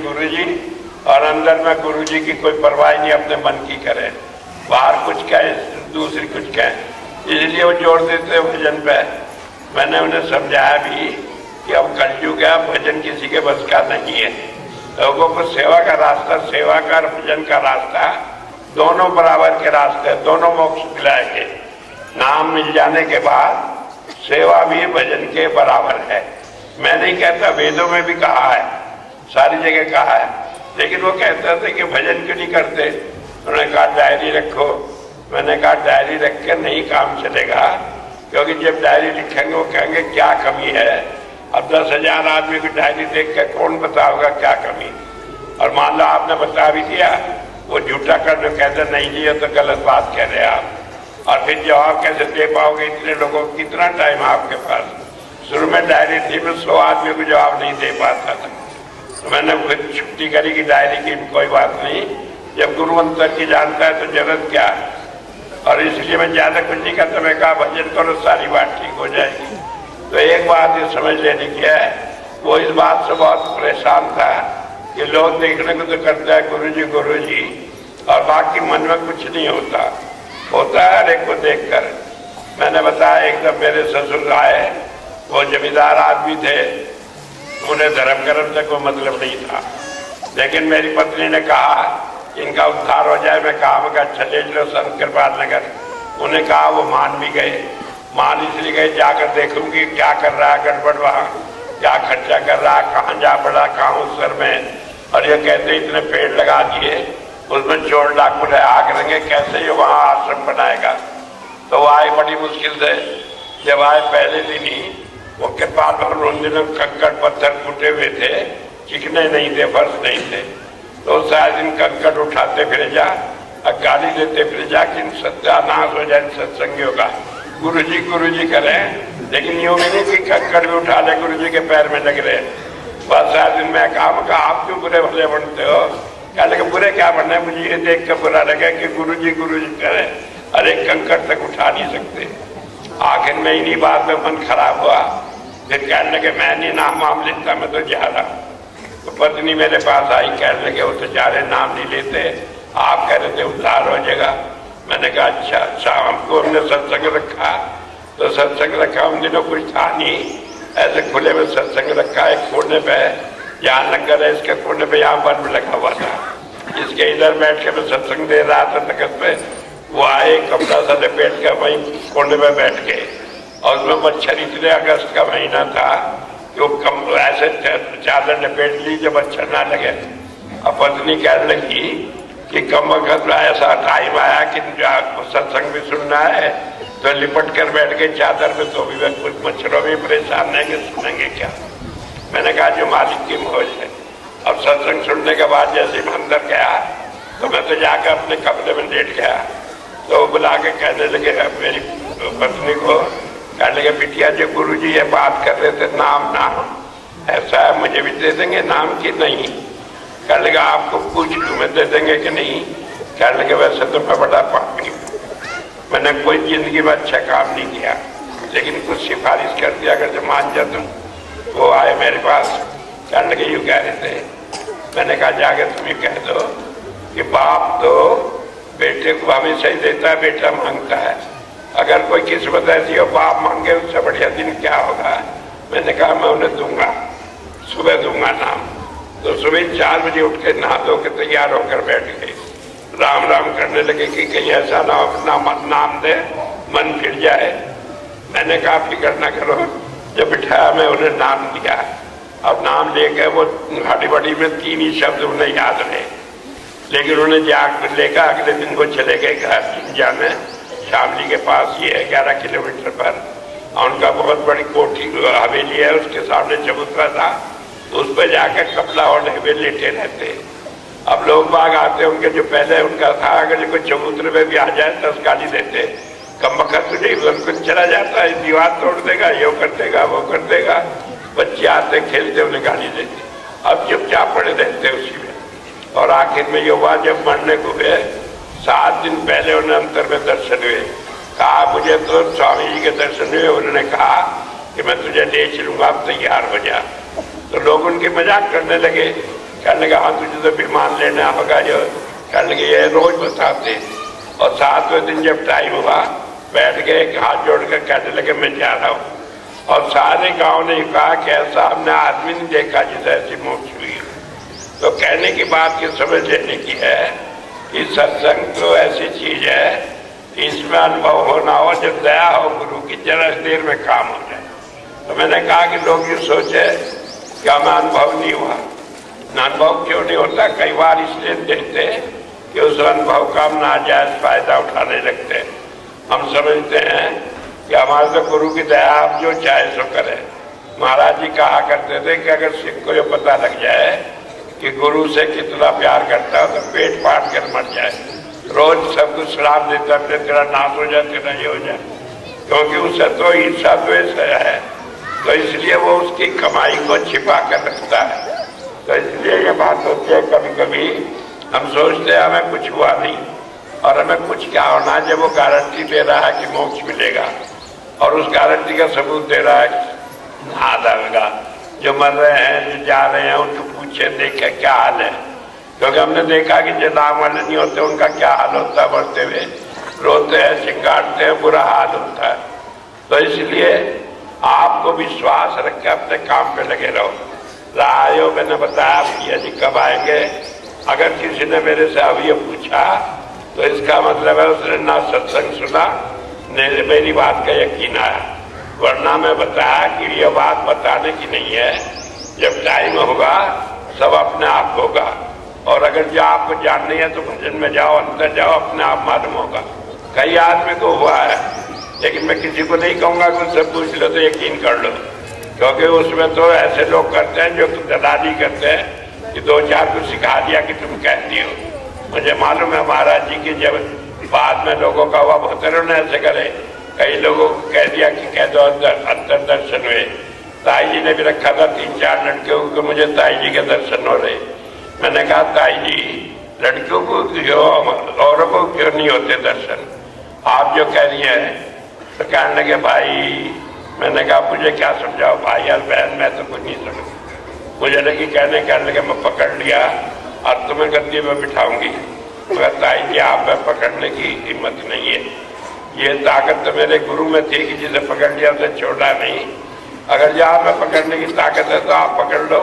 और अंदर में गुरुजी की कोई परवाह नहीं अपने मन की करे, बाहर कुछ कहे दूसरी कुछ कहे। इसलिए वो जोड़ देते हैं भजन पे। मैंने उन्हें समझाया भी कि अब कलयुग है, भजन किसी के बस का नहीं है। लोगों को सेवा का रास्ता, सेवा का और भजन का रास्ता दोनों बराबर के रास्ते, दोनों मोक्ष दिलाएंगे। नाम मिल जाने के बाद सेवा भी भजन के बराबर है। मैं नहीं कहता, वेदों में भी कहा है, सारी जगह कहा है, लेकिन वो कहते थे कि भजन क्यों नहीं करते। उन्होंने कहा डायरी रखो। मैंने कहा डायरी रख के नहीं काम चलेगा, क्योंकि जब डायरी लिखेंगे वो कहेंगे क्या कमी है। अब 10,000 आदमी की डायरी देख के कौन बताओगा क्या कमी। और मान लो आपने बता भी दिया, वो झूठा कर जो कहते नहीं दिया तो गलत बात कह रहे आप। और फिर जवाब कैसे दे पाओगे इतने लोगों को, कितना टाइम आपके पास। शुरू में डायरी थी, मैं 100 आदमी को जवाब नहीं दे पाता था, तो मैंने फिर छुट्टी करी कि डायरी की कोई बात नहीं, जब गुरु अंतर की जानता है तो जरूरत क्या है। और इसलिए मैं ज्यादा कुछ नहीं करता। मैं कहा भजन करो, सारी बात ठीक हो जाएगी। तो एक बात ये समझ लेने की है, वो इस बात से बहुत परेशान था कि लोग देखने को तो करता है गुरुजी, और बाकी मन में कुछ नहीं होता है हर एक को देखकर। मैंने बताया एक दम मेरे ससुर आए, वो जमींदार आदमी थे, उन्हें धर्म कर्म से कोई मतलब नहीं था। लेकिन मेरी पत्नी ने कहा इनका उद्धार हो जाए। मैं कहा मगर चले लो संत कृपाल नगर। उन्हें कहा, वो मान भी गए। मान इसलिए गए जाकर देखूंगी क्या कर रहा है गड़बड़ वहां, क्या खर्चा कर रहा है, कहाँ जा पड़ा, कहाँ उस सर में। और ये कहते इतने पेड़ लगा दिए, उसमें चोर डाकू रहा करेंगे, कैसे ये वहां आश्रम बनाएगा। तो वो आए बड़ी मुश्किल से। जब आए पहले दिन ही वो कृपाल भवन, उन दिनों कंकड़ पत्थर टूटे हुए थे, चिकने नहीं थे, फर्श नहीं थे। तो शायद इन कंकड़ उठाते फिर जा और गाली देते फिर जा कि सत्यानाश हो जाए सत्संगियों का। गुरु जी करें, लेकिन यूं भी नहीं कि कंकड़ भी उठा ले गुरु जी के पैर में लग रहे। बस शायद दिन में काम का आप क्यों बुरे भले बनते हो। क्या लगे बुरे क्या बनना है, मुझे ये देख कर बुरा लगे कि गुरु जी करें, अरे कंकड़ तक उठा नहीं सकते। आखिर में इन्हीं बात में मन खराब हुआ। फिर कहने लगे मैं नहीं नाम वाम लेता, मैं तो जा रहा। तो पत्नी मेरे पास आई, कहने लगे वो तो जा रहे, नाम नहीं लेते, आप कह रहे थे उद्धार हो जाएगा। मैंने कहा अच्छा हमको हमने सत्संग रखा। तो सत्संग रखा उन दिनों कुछ था नहीं, ऐसे खुले में सत्संग रखा। एक कोने पे यहाँ लंगर है, इसके कोने पे यहाँ बल्ब लगा हुआ था। इसके इधर बैठ के मैं सत्संग दे रहा था तखत पे। वो आए कपड़ा सा लपेट कर वहीं कोने में बैठ गए। और उसमें मच्छर इतने, अगस्त का महीना था कि वो कम ऐसे चादर लपेट ली जब मच्छर ना लगे। अब पत्नी कहने लगी कि कम वक्त ऐसा टाइम आया कि सत्संग भी सुनना है, तो लिपट कर बैठ गए चादर में। तो भी कुछ मच्छरों में परेशान रहेंगे, सुनेंगे क्या। मैंने कहा जो मालिक की मौज है। अब सत्संग सुनने के बाद जैसे मैं अंदर गया तो मैं तो जाकर अपने कमरे में लेट गया। तो बुला के कहने लगे मेरी पत्नी को, कहने लगे बिटिया जो गुरु जी ये बात कर रहे थे नाम ऐसा है, मुझे भी दे देंगे नाम की नहीं। कहने लगा आपको पूछ लूं मैं दे देंगे कि नहीं। कहने लगे वैसे तो मैं बड़ा पापी हूँ, मैंने कोई जिंदगी में अच्छा काम नहीं किया, लेकिन कुछ सिफारिश कर दिया अगर जो मान जा तुम। वो आए मेरे पास, कहने लगे यूँ कह रहे थे। मैंने कहा जाके तुम ये कह दो कि बाप तो बेटे को हमेशा ही देता है, बेटा मांगता है। अगर कोई किस्मत ऐसी हो बाप मांगे, उससे बढ़िया दिन क्या होगा। मैंने कहा मैं उन्हें दूंगा, सुबह दूंगा नाम। तो सुबह 4 बजे उठ के नहा धो के तैयार होकर बैठ गए। राम राम करने लगे कि कहीं ऐसा ना हो नाम दे मन फिर जाए। मैंने कहा फिक्र ना करो। जब बिठाया मैं उन्हें नाम दिया। अब नाम लेकर वो घाटी बड़ी में 3 ही शब्द उन्हें याद रहे, लेकिन उन्हें जाग लेकर अगले दिन वो चले गए घर जाने। शामली के पास ही है 11 किलोमीटर पर। उनका बहुत बड़ी कोठी हवेली है, उसके सामने चबूतरा था, तो उस पर जाकर कपड़ा और ढेबे लेटे रहते। अब लोग बाग आते उनके, जो पहले उनका था अगर कोई चबूतरे में भी आ जाए 10 गाली देते, कम वक्त तुझे उनको चला जाता है, दीवार तोड़ देगा, ये कर देगा, वो कर देगा। बच्चे आते खेलते उन्हें गाली देते। अब चुपचाप पड़े रहते उसी में। और आखिर में ये हुआ जब मरने को हुए 7 दिन पहले उन्हें अंतर में दर्शन हुए। कहा मुझे तो स्वामी जी के दर्शन हुए। उन्होंने कहा कि मैं तुझे ले चलूंगा, आप तैयार हो जा। तो लोग उनके मजाक करने लगे। कहने लगा हाँ तुझे तो विमान लेना होगा जो। कहने लगे ये रोज बताते। और 7वें दिन जब टाइम हुआ बैठ गए, हाथ जोड़ कर कहने लगे मैं जा रहा हूँ। और सारे गांव ने कहा कि ऐसा हमने आदमी नहीं देखा जिसे ऐसी मोक्ष हुई। तो कहने की बात ये समझ लेने की है कि सत्संग तो ऐसी चीज है, इसमें अनुभव होना हो, जब दया हो गुरु की, जरा देर में काम हो जाए। तो मैंने कहा कि लोग ये सोचे कि हमें अनुभव नहीं हुआ। अनुभव क्यों नहीं होता? कई बार इसलिए देते कि उस अनुभव का हम नाजायज फायदा उठाने लगते। हम समझते हैं कि हमारे तो गुरु की दया, आप जो चाहे सो करे। महाराज जी कहा करते थे कि अगर सिख को ये पता लग जाए कि गुरु से कितना प्यार करता है तो पेट फाड़ कर मर जाए। रोज सब कुछ श्राप देता है, तेरा नाश हो जाए, तेरा ये हो जाए, क्योंकि उसे तो ईर्षा द्वेष है। तो इसलिए वो उसकी कमाई को छिपा कर रखता है। तो इसलिए ये बात होती है कभी कभी हम सोचते हैं हमें कुछ हुआ नहीं, और हमें कुछ क्या होना है। जब वो गारंटी दे रहा है कि मोक्ष मिलेगा और उस गारंटी का सबूत दे रहा है, आधा जो मर रहे हैं, जो जा रहे हैं, उनको पूछे देखे क्या हाल है। क्योंकि हमने देखा कि जो नाम वाले नहीं होते उनका क्या हाल होता है, मरते हुए रोते हैं, चिंगारते हैं, बुरा हाल होता है। तो इसलिए आपको विश्वास रख के अपने काम पे लगे रहो। रायो मैंने बताया भैया जी कब आएंगे। अगर किसी ने मेरे से अब ये पूछा तो इसका मतलब है उसने ना सत्संग सुना, मेरी बात का यकीन आया। वरना मैं बताया कि ये बात बताने की नहीं है, जब टाइम होगा सब अपने आप होगा। और अगर जो आपको जाननी है तो भजन में जाओ, अंदर जाओ, अपने आप मालूम होगा। कई आदमी को हुआ है, लेकिन मैं किसी को नहीं कहूंगा कि उससे पूछ लो तो यकीन कर लो, क्योंकि उसमें तो ऐसे लोग करते हैं जो दलाली करते हैं कि दो चार को सिखा दिया कि तुम कहती हो। मुझे मालूम है महाराज जी की जब बाद में लोगों का हुआ बहुत ने ऐसे करे, कई लोगों को कह दिया कि कह दो अंतर दर्शन हुए। ताई जी ने भी रखा था 3-4 लड़कियों को, मुझे ताई जी के दर्शन हो रहे। मैंने कहा ताई जी लड़कियों को क्यों, औरों को क्यों नहीं होते दर्शन, आप जो कह रही है। तो कहने लगे भाई, मैंने कहा मुझे क्या समझाओ भाई यार बहन, मैं तो कुछ नहीं समझ। मुझे लगी कहने लगे मैं पकड़ लिया और तुम्हें गद्दी में बिठाऊंगी। मगर ताई जी आप में पकड़ने की हिम्मत नहीं है, ये ताकत तो मेरे गुरु में थी कि जिसे पकड़ लिया उसे छोड़ा नहीं। अगर जो आप में पकड़ने की ताकत है तो आप पकड़ लो,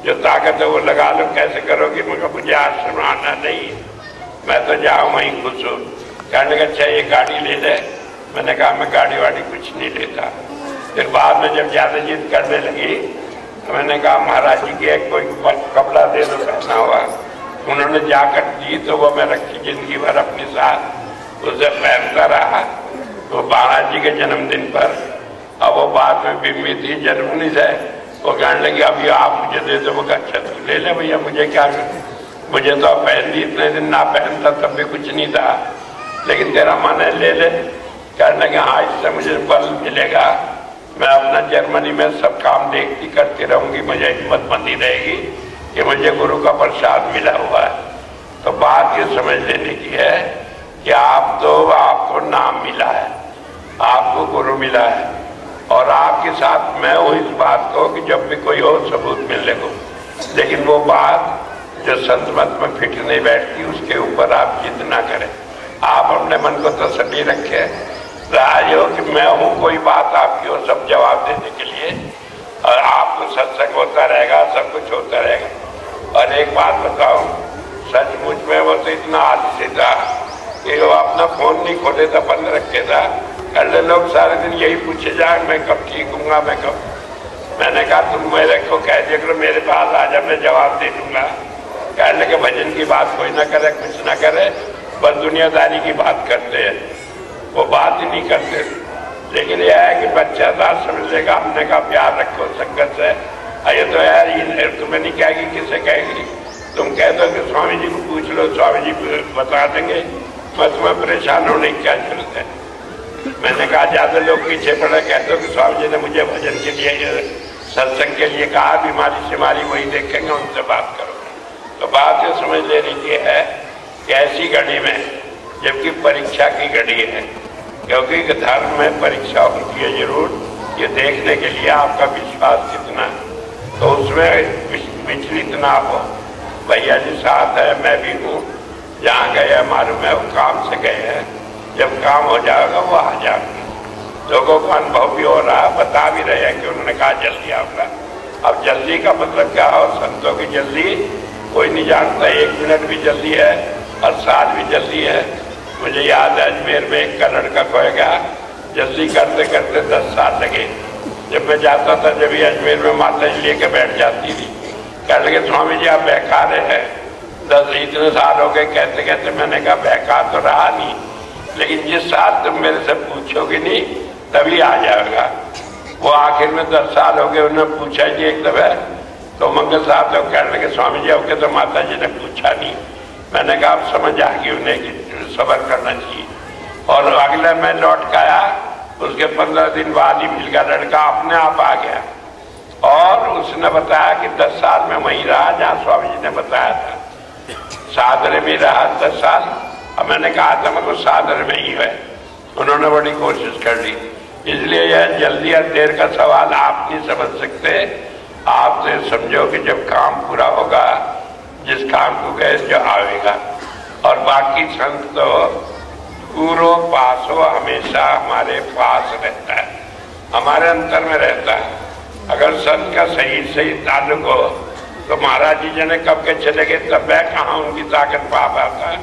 जो ताकत है वो लगा लो। कैसे करोगी? मगर मुझे आश्रम आना नहीं, मैं तो जाऊँ वहीं खुश हूँ। कहने का अच्छा ये गाड़ी ले ले। मैंने कहा मैं गाड़ी वाड़ी कुछ नहीं लेता। फिर बाद में जब ज्यादा जिद करने लगी तो मैंने कहा महाराज जी की कोई कपड़ा दे दो पहना हुआ। उन्होंने जाकर दी तो वो मैं रखी जिंदगी भर अपने साथ, उसे पहनता रहा। तो महाराज जी के जन्मदिन पर, अब वो बाद में बिम्बी थी जर्मनी से, वो कहने लगी अब ये आप मुझे दे दो। वो अच्छा तो ले ले भैया, मुझे क्या, मुझे तो अब पहन दी, इतने दिन ना पहनता तब भी कुछ नहीं था, लेकिन तेरा मन है ले ले। कहने लगे हाँ इससे मुझे बल मिलेगा, मैं अपना जर्मनी में सब काम देखती करती रहूंगी, मुझे हिम्मत बंदी रहेगी कि मुझे गुरु का प्रसाद मिला हुआ है। तो बात ये समझ लेने की है कि आपको नाम मिला है, आपको गुरु मिला है, और आपके साथ मैं हूँ इस बात को कि जब भी कोई और सबूत मिलने को। लेकिन वो बात जो संत मत में फिट नहीं बैठती उसके ऊपर आप जिद ना करें। आप अपने मन को तसल्ली रखें, राजो कि मैं हूँ, कोई बात आपकी और सब जवाब देने के लिए, और आपको सत्संग होता रहेगा, सब कुछ होता रहेगा। और एक बात बताऊं, सचमुच में वो तो इतना आलसी था कि वो अपना फोन नहीं खोले था, बंद रखे था। कल लोग सारे दिन यही पूछे जाए मैं कब ठीक हूँगा, मैं कब। मैंने कहा तुम मेरे को कह दिया करो मेरे पास आ जा, मैं जवाब दे दूंगा। कहने के भजन की बात कोई ना करे, कुछ ना करे, बस दुनियादारी की बात करते हैं, वो बात ही नहीं करते। लेकिन यह है कि बच्चा बात समझ लेगा। हमने कहा प्यार रखो संगत से। ये तो यार ये तुम्हें नहीं कहेगी, किसे कहेगी? तुम कह दो कि स्वामी जी को पूछ लो, स्वामी जी बता देंगे, मैं तुम्हें परेशान होने की क्या जरूरत है। मैंने कहा ज्यादा लोग पीछे पड़े, कहते हो कि स्वामी जी ने मुझे भजन के लिए, सत्संग के लिए कहा, बीमारी शिमारी वही देखेंगे, उनसे बात करो। तो बात ये समझ लेने की है कि ऐसी घड़ी में, जबकि परीक्षा की घड़ी है, क्योंकि धर्म में परीक्षा होती है जरूर, ये देखने के लिए आपका विश्वास कितना है। तो उसमें विचलित ना हो। भैया जी साथ है, मैं भी हूँ, जहाँ गए मालूम है वो काम से गए हैं, जब काम हो जाएगा वो आ जाएंगे। लोगों का अनुभव भी हो रहा है, बता भी रहे हैं कि उन्होंने कहा जल्दी आऊंगा। अब जल्दी का मतलब क्या हो? संतों की जल्दी कोई नहीं जानता, 1 मिनट भी जल्दी है और साल भी जल्दी है। मुझे याद है अजमेर में एक का लड़का खोया गया, जल्दी करते करते 10 साल लगे। जब मैं जाता था, जब ये अजमेर में माता जी लेके बैठ जाती थी, कहने लगे स्वामी जी आप बहका रहे हैं, 10 इतने साल हो गए कहते कहते। मैंने कहा बहका तो रहा नहीं, लेकिन जिस साल तुम मेरे से पूछोगे नहीं तभी आ जाएगा। वो आखिर में 10 साल हो गए, उन्होंने पूछा जी एक दफा, तो मंगल साहब लोग कहने लगे स्वामी जी आपके तो माता जी ने पूछा नहीं। मैंने कहा आप समझ आ गई उन्हें कि सब्र करना चाहिए। और अगले मैं लौट के आया, उसके 15 दिन बाद ही मिल गया लड़का, अपने आप आ गया। और उसने बताया कि 10 साल में वहीं रहा जहाँ स्वामी जी ने बताया था, सादरे में रहा 10 साल। अब मैंने कहा था मैं तो सादरे में ही है। उन्होंने बड़ी कोशिश कर ली। इसलिए यह जल्दी या देर का सवाल आप नहीं समझ सकते। आप तो समझो कि जब काम पूरा होगा, जिस काम को गए जो आएगा। और बाकी संत तो पूरो पासो हमेशा हमारे पास रहता है, हमारे अंतर में रहता है। अगर संत का सही सही ताल्लुक हो तो महाराज जी जने कब के चले गए, तब मैं कहाँ उनकी ताकत पा पाता है।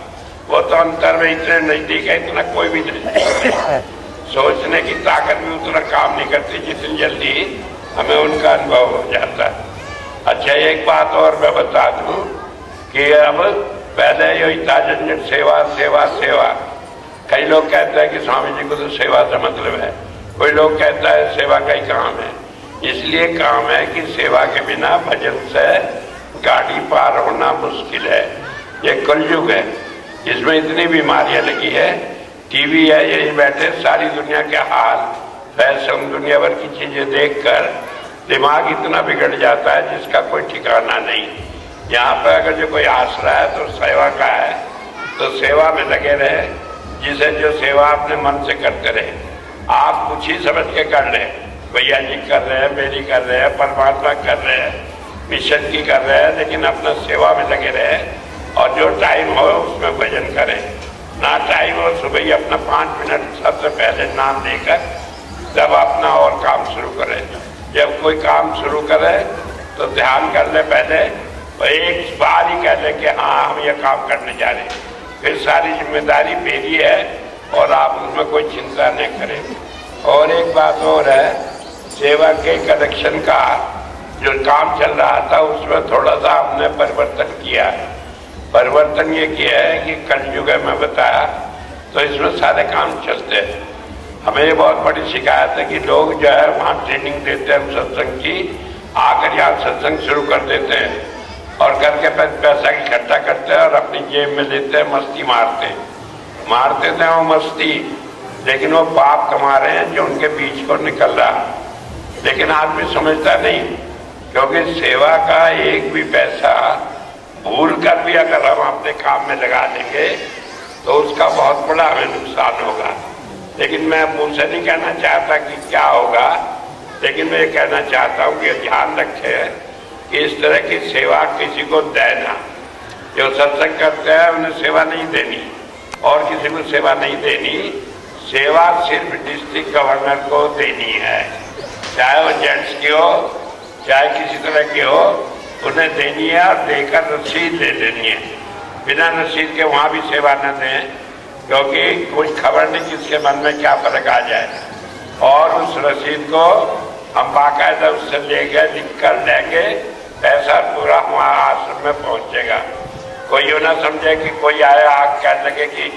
वो तो अंतर में इतने नजदीक है, इतना कोई भी नहीं। सोचने की ताकत भी उतना काम नहीं करती जितनी जल्दी हमें उनका अनुभव हो जाता है। अच्छा, एक बात और मैं बता दूं कि अब पहले यही था झंझट सेवा सेवा सेवा। कई लोग कहते हैं कि स्वामी जी को तो सेवा से मतलब है, कोई लोग कहता है सेवा का ही काम है। इसलिए काम है कि सेवा के बिना भजन से गाड़ी पार होना मुश्किल है। ये कलयुग है, इसमें इतनी बीमारियां लगी है। टीवी है, यही बैठे सारी दुनिया के हाल फैशन दुनिया भर की चीजें देखकर दिमाग इतना बिगड़ जाता है जिसका कोई ठिकाना नहीं। यहाँ पर अगर जो कोई आसरा है तो सेवा का है, तो सेवा में लगे रहे। जिसे जो सेवा अपने मन से करते रहे, आप कुछ ही समझ के कर रहे, भैया जी कर रहे हैं, मेरी कर रहे हैं, परमात्मा कर रहे हैं, मिशन की कर रहे हैं, लेकिन अपना सेवा में लगे रहे। और जो टाइम हो उसमें भजन करें, ना टाइम हो सुबह ही अपना 5 मिनट सबसे पहले नाम लेकर जब अपना और काम शुरू करें। जब कोई काम शुरू करे तो ध्यान कर ले पहले, और एक बार ही कह ले कि हाँ हम ये काम करने जा रहे हैं, फिर सारी जिम्मेदारी मेरी है और आप उसमें कोई चिंता नहीं करें। और एक बात और है, सेवा के कनेक्शन का जो काम चल रहा था उसमें थोड़ा सा हमने परिवर्तन किया है। परिवर्तन ये किया है कि कलयुग में बताया तो इसमें सारे काम चलते हैं। हमें ये बहुत बड़ी शिकायत है कि लोग जो है वहाँ ट्रेनिंग देते हैं सत्संग की, आकर यहाँ सत्संग शुरू कर देते हैं और करके पैसा इकट्ठा करते हैं और अपनी जेब में लेते हैं, मस्ती मारते थे वो मस्ती, लेकिन वो पाप कमा रहे हैं जो उनके बीच को निकल रहा है। लेकिन आदमी समझता नहीं, क्योंकि सेवा का एक भी पैसा भूल कर भी अगर हम अपने काम में लगा देंगे तो उसका बहुत बड़ा हमें नुकसान होगा। लेकिन मैं मुझसे नहीं कहना चाहता कि क्या होगा, लेकिन मैं ये कहना चाहता हूँ कि ध्यान रखें कि इस तरह की सेवा किसी को देना। जो सत्संग करते हैं उन्हें सेवा नहीं देनी और किसी को सेवा नहीं देनी। सेवा सिर्फ डिस्ट्रिक्ट गवर्नर को देनी है, चाहे वो जेंट्स की हो चाहे किसी तरह की हो, उन्हें देनी है और देकर रसीद ले लेनी है। बिना रसीद के वहाँ भी सेवा न दें, क्योंकि कोई खबर नहीं किसके मन में क्या फर्क आ जाए। और उस रसीद को हम बाकायदा उससे लेके लिख कर लेंगे, पैसा पूरा हमारा आश्रम में पहुँचेगा। कोई ये ना समझे कि कोई आया आग कहने लगे कि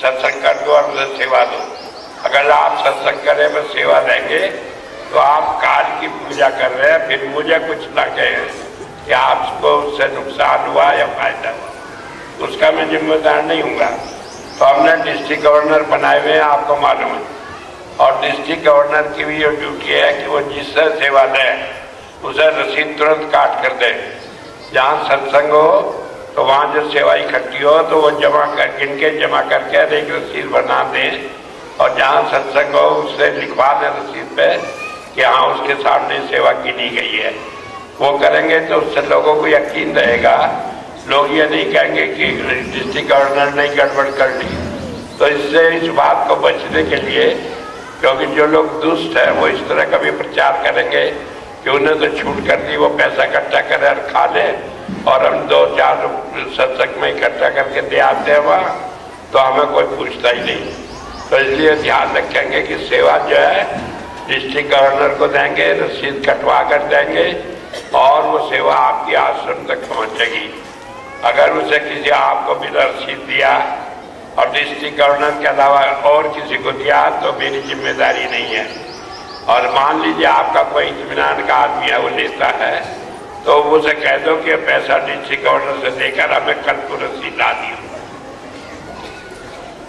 सत्संग कर दो और मुझे सेवा दो। अगर आप सत्संग करें मैं सेवा देंगे तो आप काल की पूजा कर रहे हैं, फिर मुझे कुछ ना कहें कि आपको उससे नुकसान हुआ या फायदा, उसका मैं जिम्मेदार नहीं हूँगा। तो हमने डिस्ट्रिक्ट गवर्नर बनाए हुए हैं, आपको मालूम है। और डिस्ट्रिक्ट गवर्नर की भी ये ड्यूटी है कि वो जिससे सेवा ले उसे रसीद तुरंत काट कर दे। जहाँ सत्संग हो तो वहाँ जो सेवा इकट्ठी हो तो वो गिन के जमा करके एक रसीद बना दें, और जहाँ सत्संग हो उससे लिखवा दें रसीद पे कि हाँ उसके सामने सेवा गिनी गई है। वो करेंगे तो उससे लोगों को यकीन रहेगा, लोग ये नहीं कहेंगे कि डिस्ट्रिक्ट गवर्नर ने गड़बड़ कर ली। तो इससे इस बात को बचने के लिए, क्योंकि जो लोग दुष्ट हैं वो इस तरह का भी प्रचार करेंगे कि उन्हें तो छूट कर दी, वो पैसा इकट्ठा करे और खा ले, और हम 2-4 सत्संग में इकट्ठा करके दे आते हैं वहाँ, तो हमें कोई पूछता ही नहीं। तो इसलिए ध्यान रखेंगे कि सेवा जो है डिस्ट्रिक्ट गवर्नर को देंगे, रसीद कटवा कर देंगे और वो सेवा आपकी आश्रम तक पहुंचेगी। अगर उसे किसी आपको बिना रसीद दिया और डिस्ट्रिक्ट गवर्नर के अलावा और किसी को दिया तो मेरी जिम्मेदारी नहीं है। और मान लीजिए आपका कोई इत्मीनान का आदमी है, वो लेता है, तो उसे कह दो कि पैसा डिस्ट्रिक्ट गवर्नर से देकर हमें कल को रसीद ला दियो।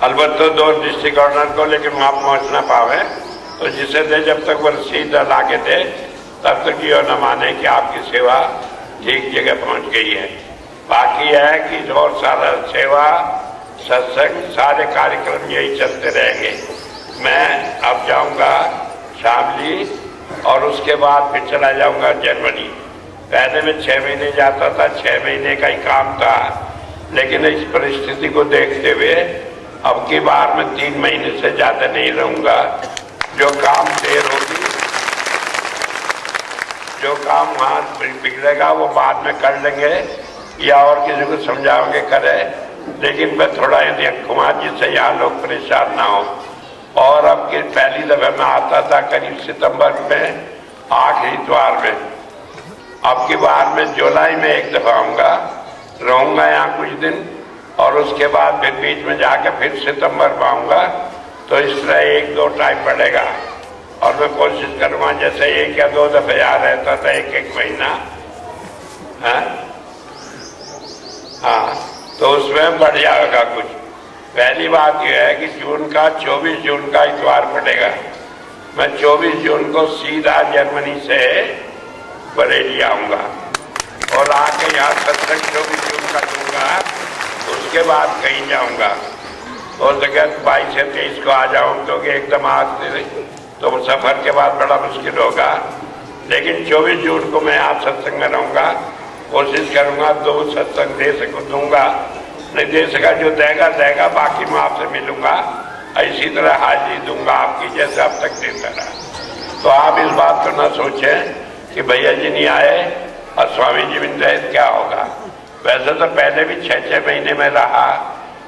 अलबत्ता 2 डिस्ट्रिक्ट गवर्नर को लेकिन वहाँ पहुँच ना पावे तो जिसे दे, जब तक वो रसीद ला के दे तब तक ये न माने कि आपकी सेवा ठीक जगह पहुँच गई है। बाकी है कि और सारा सेवा सत्संग सारे कार्यक्रम यही चलते रहेंगे। मैं अब जाऊंगा शामली और उसके बाद फिर चला जाऊंगा जर्मनी। पहले में 6 महीने जाता था, 6 महीने का ही काम था, लेकिन इस परिस्थिति को देखते हुए अब की बार मैं 3 महीने से ज्यादा नहीं रहूंगा। जो काम देर होगी काम वहाँ बिगड़ेगा वो बाद में कर लेंगे या और किसी को समझाओगे करे, लेकिन मैं थोड़ा यदि कुमार जी से यहाँ लोग परेशान ना हो। और अब की पहली दफा मैं आता था करीब सितंबर में आखिरी इतवार में, अब की बार में जुलाई में एक दफा आऊंगा, रहूंगा यहाँ कुछ दिन और उसके बाद फिर बीच में जाकर फिर सितंबर में आऊंगा। तो इस तरह 1-2 टाइम बढ़ेगा और मैं कोशिश करूंगा जैसे 1 या 2 दफे यहाँ रहता था 1-1 महीना। हाँ, तो उसमें बढ़ जाएगा कुछ। पहली बात यह है कि जून का 24 जून का इतवार पड़ेगा। मैं 24 जून को सीधा जर्मनी से बरेली आऊंगा और आके यहाँ सत्संग 24 जून का दूंगा, उसके बाद कहीं जाऊंगा। हो सके 22 या 23 को आ जाऊं क्योंकि एकदम आज तो सफर के बाद बड़ा मुश्किल होगा, लेकिन 24 जून को मैं आप सत्संग में रहूंगा। कोशिश करूंगा 2 सत्संग दे सकूं, दूंगा, नहीं दे सका जो देगा देगा, बाकी मैं आपसे मिलूंगा। इसी तरह हाजिरी दूंगा आपकी जैसे अब तक देता रहा। तो आप इस बात को न सोचें कि भैया जी नहीं आए और स्वामी जी भी नहीं रहे क्या होगा। वैसे तो पहले भी 6-6 महीने में रहा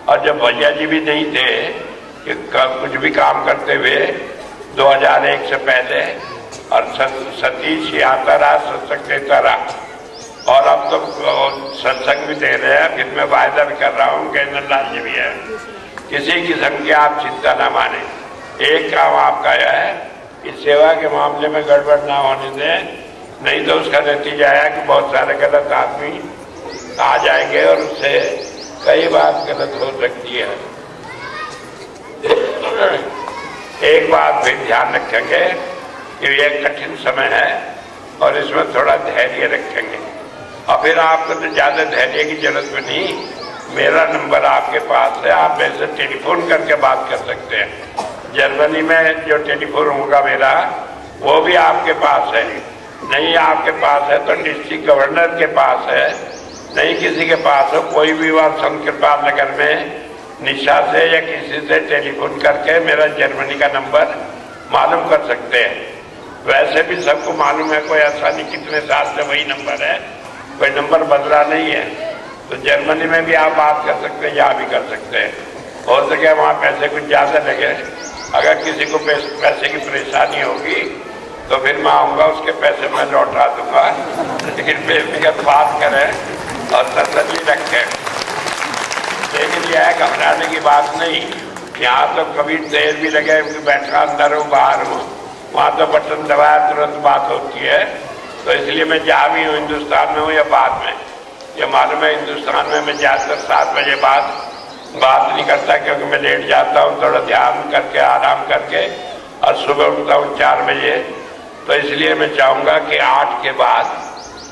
और जब भैया जी भी नहीं थे कि कुछ भी काम करते हुए 2001 से पहले, और सतीश आता रहा, सत्संग देता रहा और अब तो सत्संग भी दे रहे हैं। फिर मैं वायदा भी कर रहा हूँ कि नंदलाल जी भी है। किसी किस्म की आप चिंता न माने। एक काम आपका यह है कि सेवा के मामले में गड़बड़ ना होने दें, नहीं तो उसका नतीजा है कि बहुत सारे गलत आदमी आ जाएंगे और उससे कई बात गलत हो सकती है। एक बात फिर ध्यान रखेंगे कि यह कठिन समय है और इसमें थोड़ा धैर्य रखेंगे और फिर आपको तो ज्यादा धैर्य की जरूरत भी नहीं। मेरा नंबर आपके पास है, आप मेरे से टेलीफोन करके बात कर सकते हैं। जर्मनी में जो टेलीफोन होगा मेरा वो भी आपके पास है, नहीं आपके पास है तो डिस्ट्रिक्ट गवर्नर के पास है, नहीं किसी के पास हो, कोई भी वहाँ संत कृपाल नगर में निशा से या किसी से टेलीफोन करके मेरा जर्मनी का नंबर मालूम कर सकते हैं। वैसे भी सबको मालूम है, कोई ऐसा नहीं कितने साल से वही नंबर है, कोई नंबर बदला नहीं है। तो जर्मनी में भी आप बात कर सकते हैं, यहाँ भी कर सकते हैं। हो सके वहाँ पैसे कुछ ज्यादा लगे, अगर किसी को पैसे की परेशानी होगी तो फिर मैं आऊँगा, उसके पैसे मैं लौटा दूंगा, लेकिन बेफिक्र बात करें और तसल्ली रखें। लेकिन यह है घबराने की बात नहीं। यहाँ तो कभी देर भी लगे, बैठा अंदर हूँ बाहर हूँ, वहाँ तो बटन दबाया तुरंत बात होती है। तो इसलिए मैं जहाँ भी हूँ, हिंदुस्तान में हूँ या बाद में, ये मालूम है हिंदुस्तान में मैं ज़्यादातर 7 बजे बाद बात नहीं करता क्योंकि मैं लेट जाता हूँ, थोड़ा ध्यान करके आराम करके, और सुबह उठता हूँ 4 बजे। तो इसलिए मैं चाहूँगा कि 8 के बाद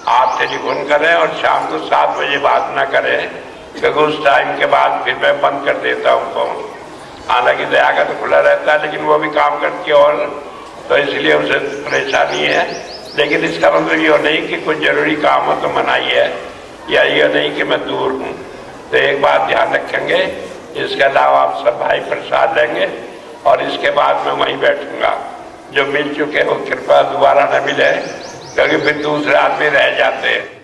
आप टेलीफोन करें और शाम को 7 बजे बात ना करें, क्योंकि उस टाइम के बाद फिर मैं बंद कर देता हूँ फोन। हालांकि दया का तो खुला रहता है, लेकिन वो भी काम करती है और तो इसलिए उसे परेशानी है। लेकिन इसका मतलब ये नहीं कि कुछ जरूरी काम हो तो मनाही है, या ये नहीं कि मैं दूर हूँ। तो एक बात ध्यान रखेंगे, इसके अलावा आप सब भाई प्रसाद लेंगे और इसके बाद मैं वहीं बैठूंगा। जो मिल चुके हो कृपया दोबारा न मिले, क्योंकि फिर दूसरे आदमी रह जाते हैं।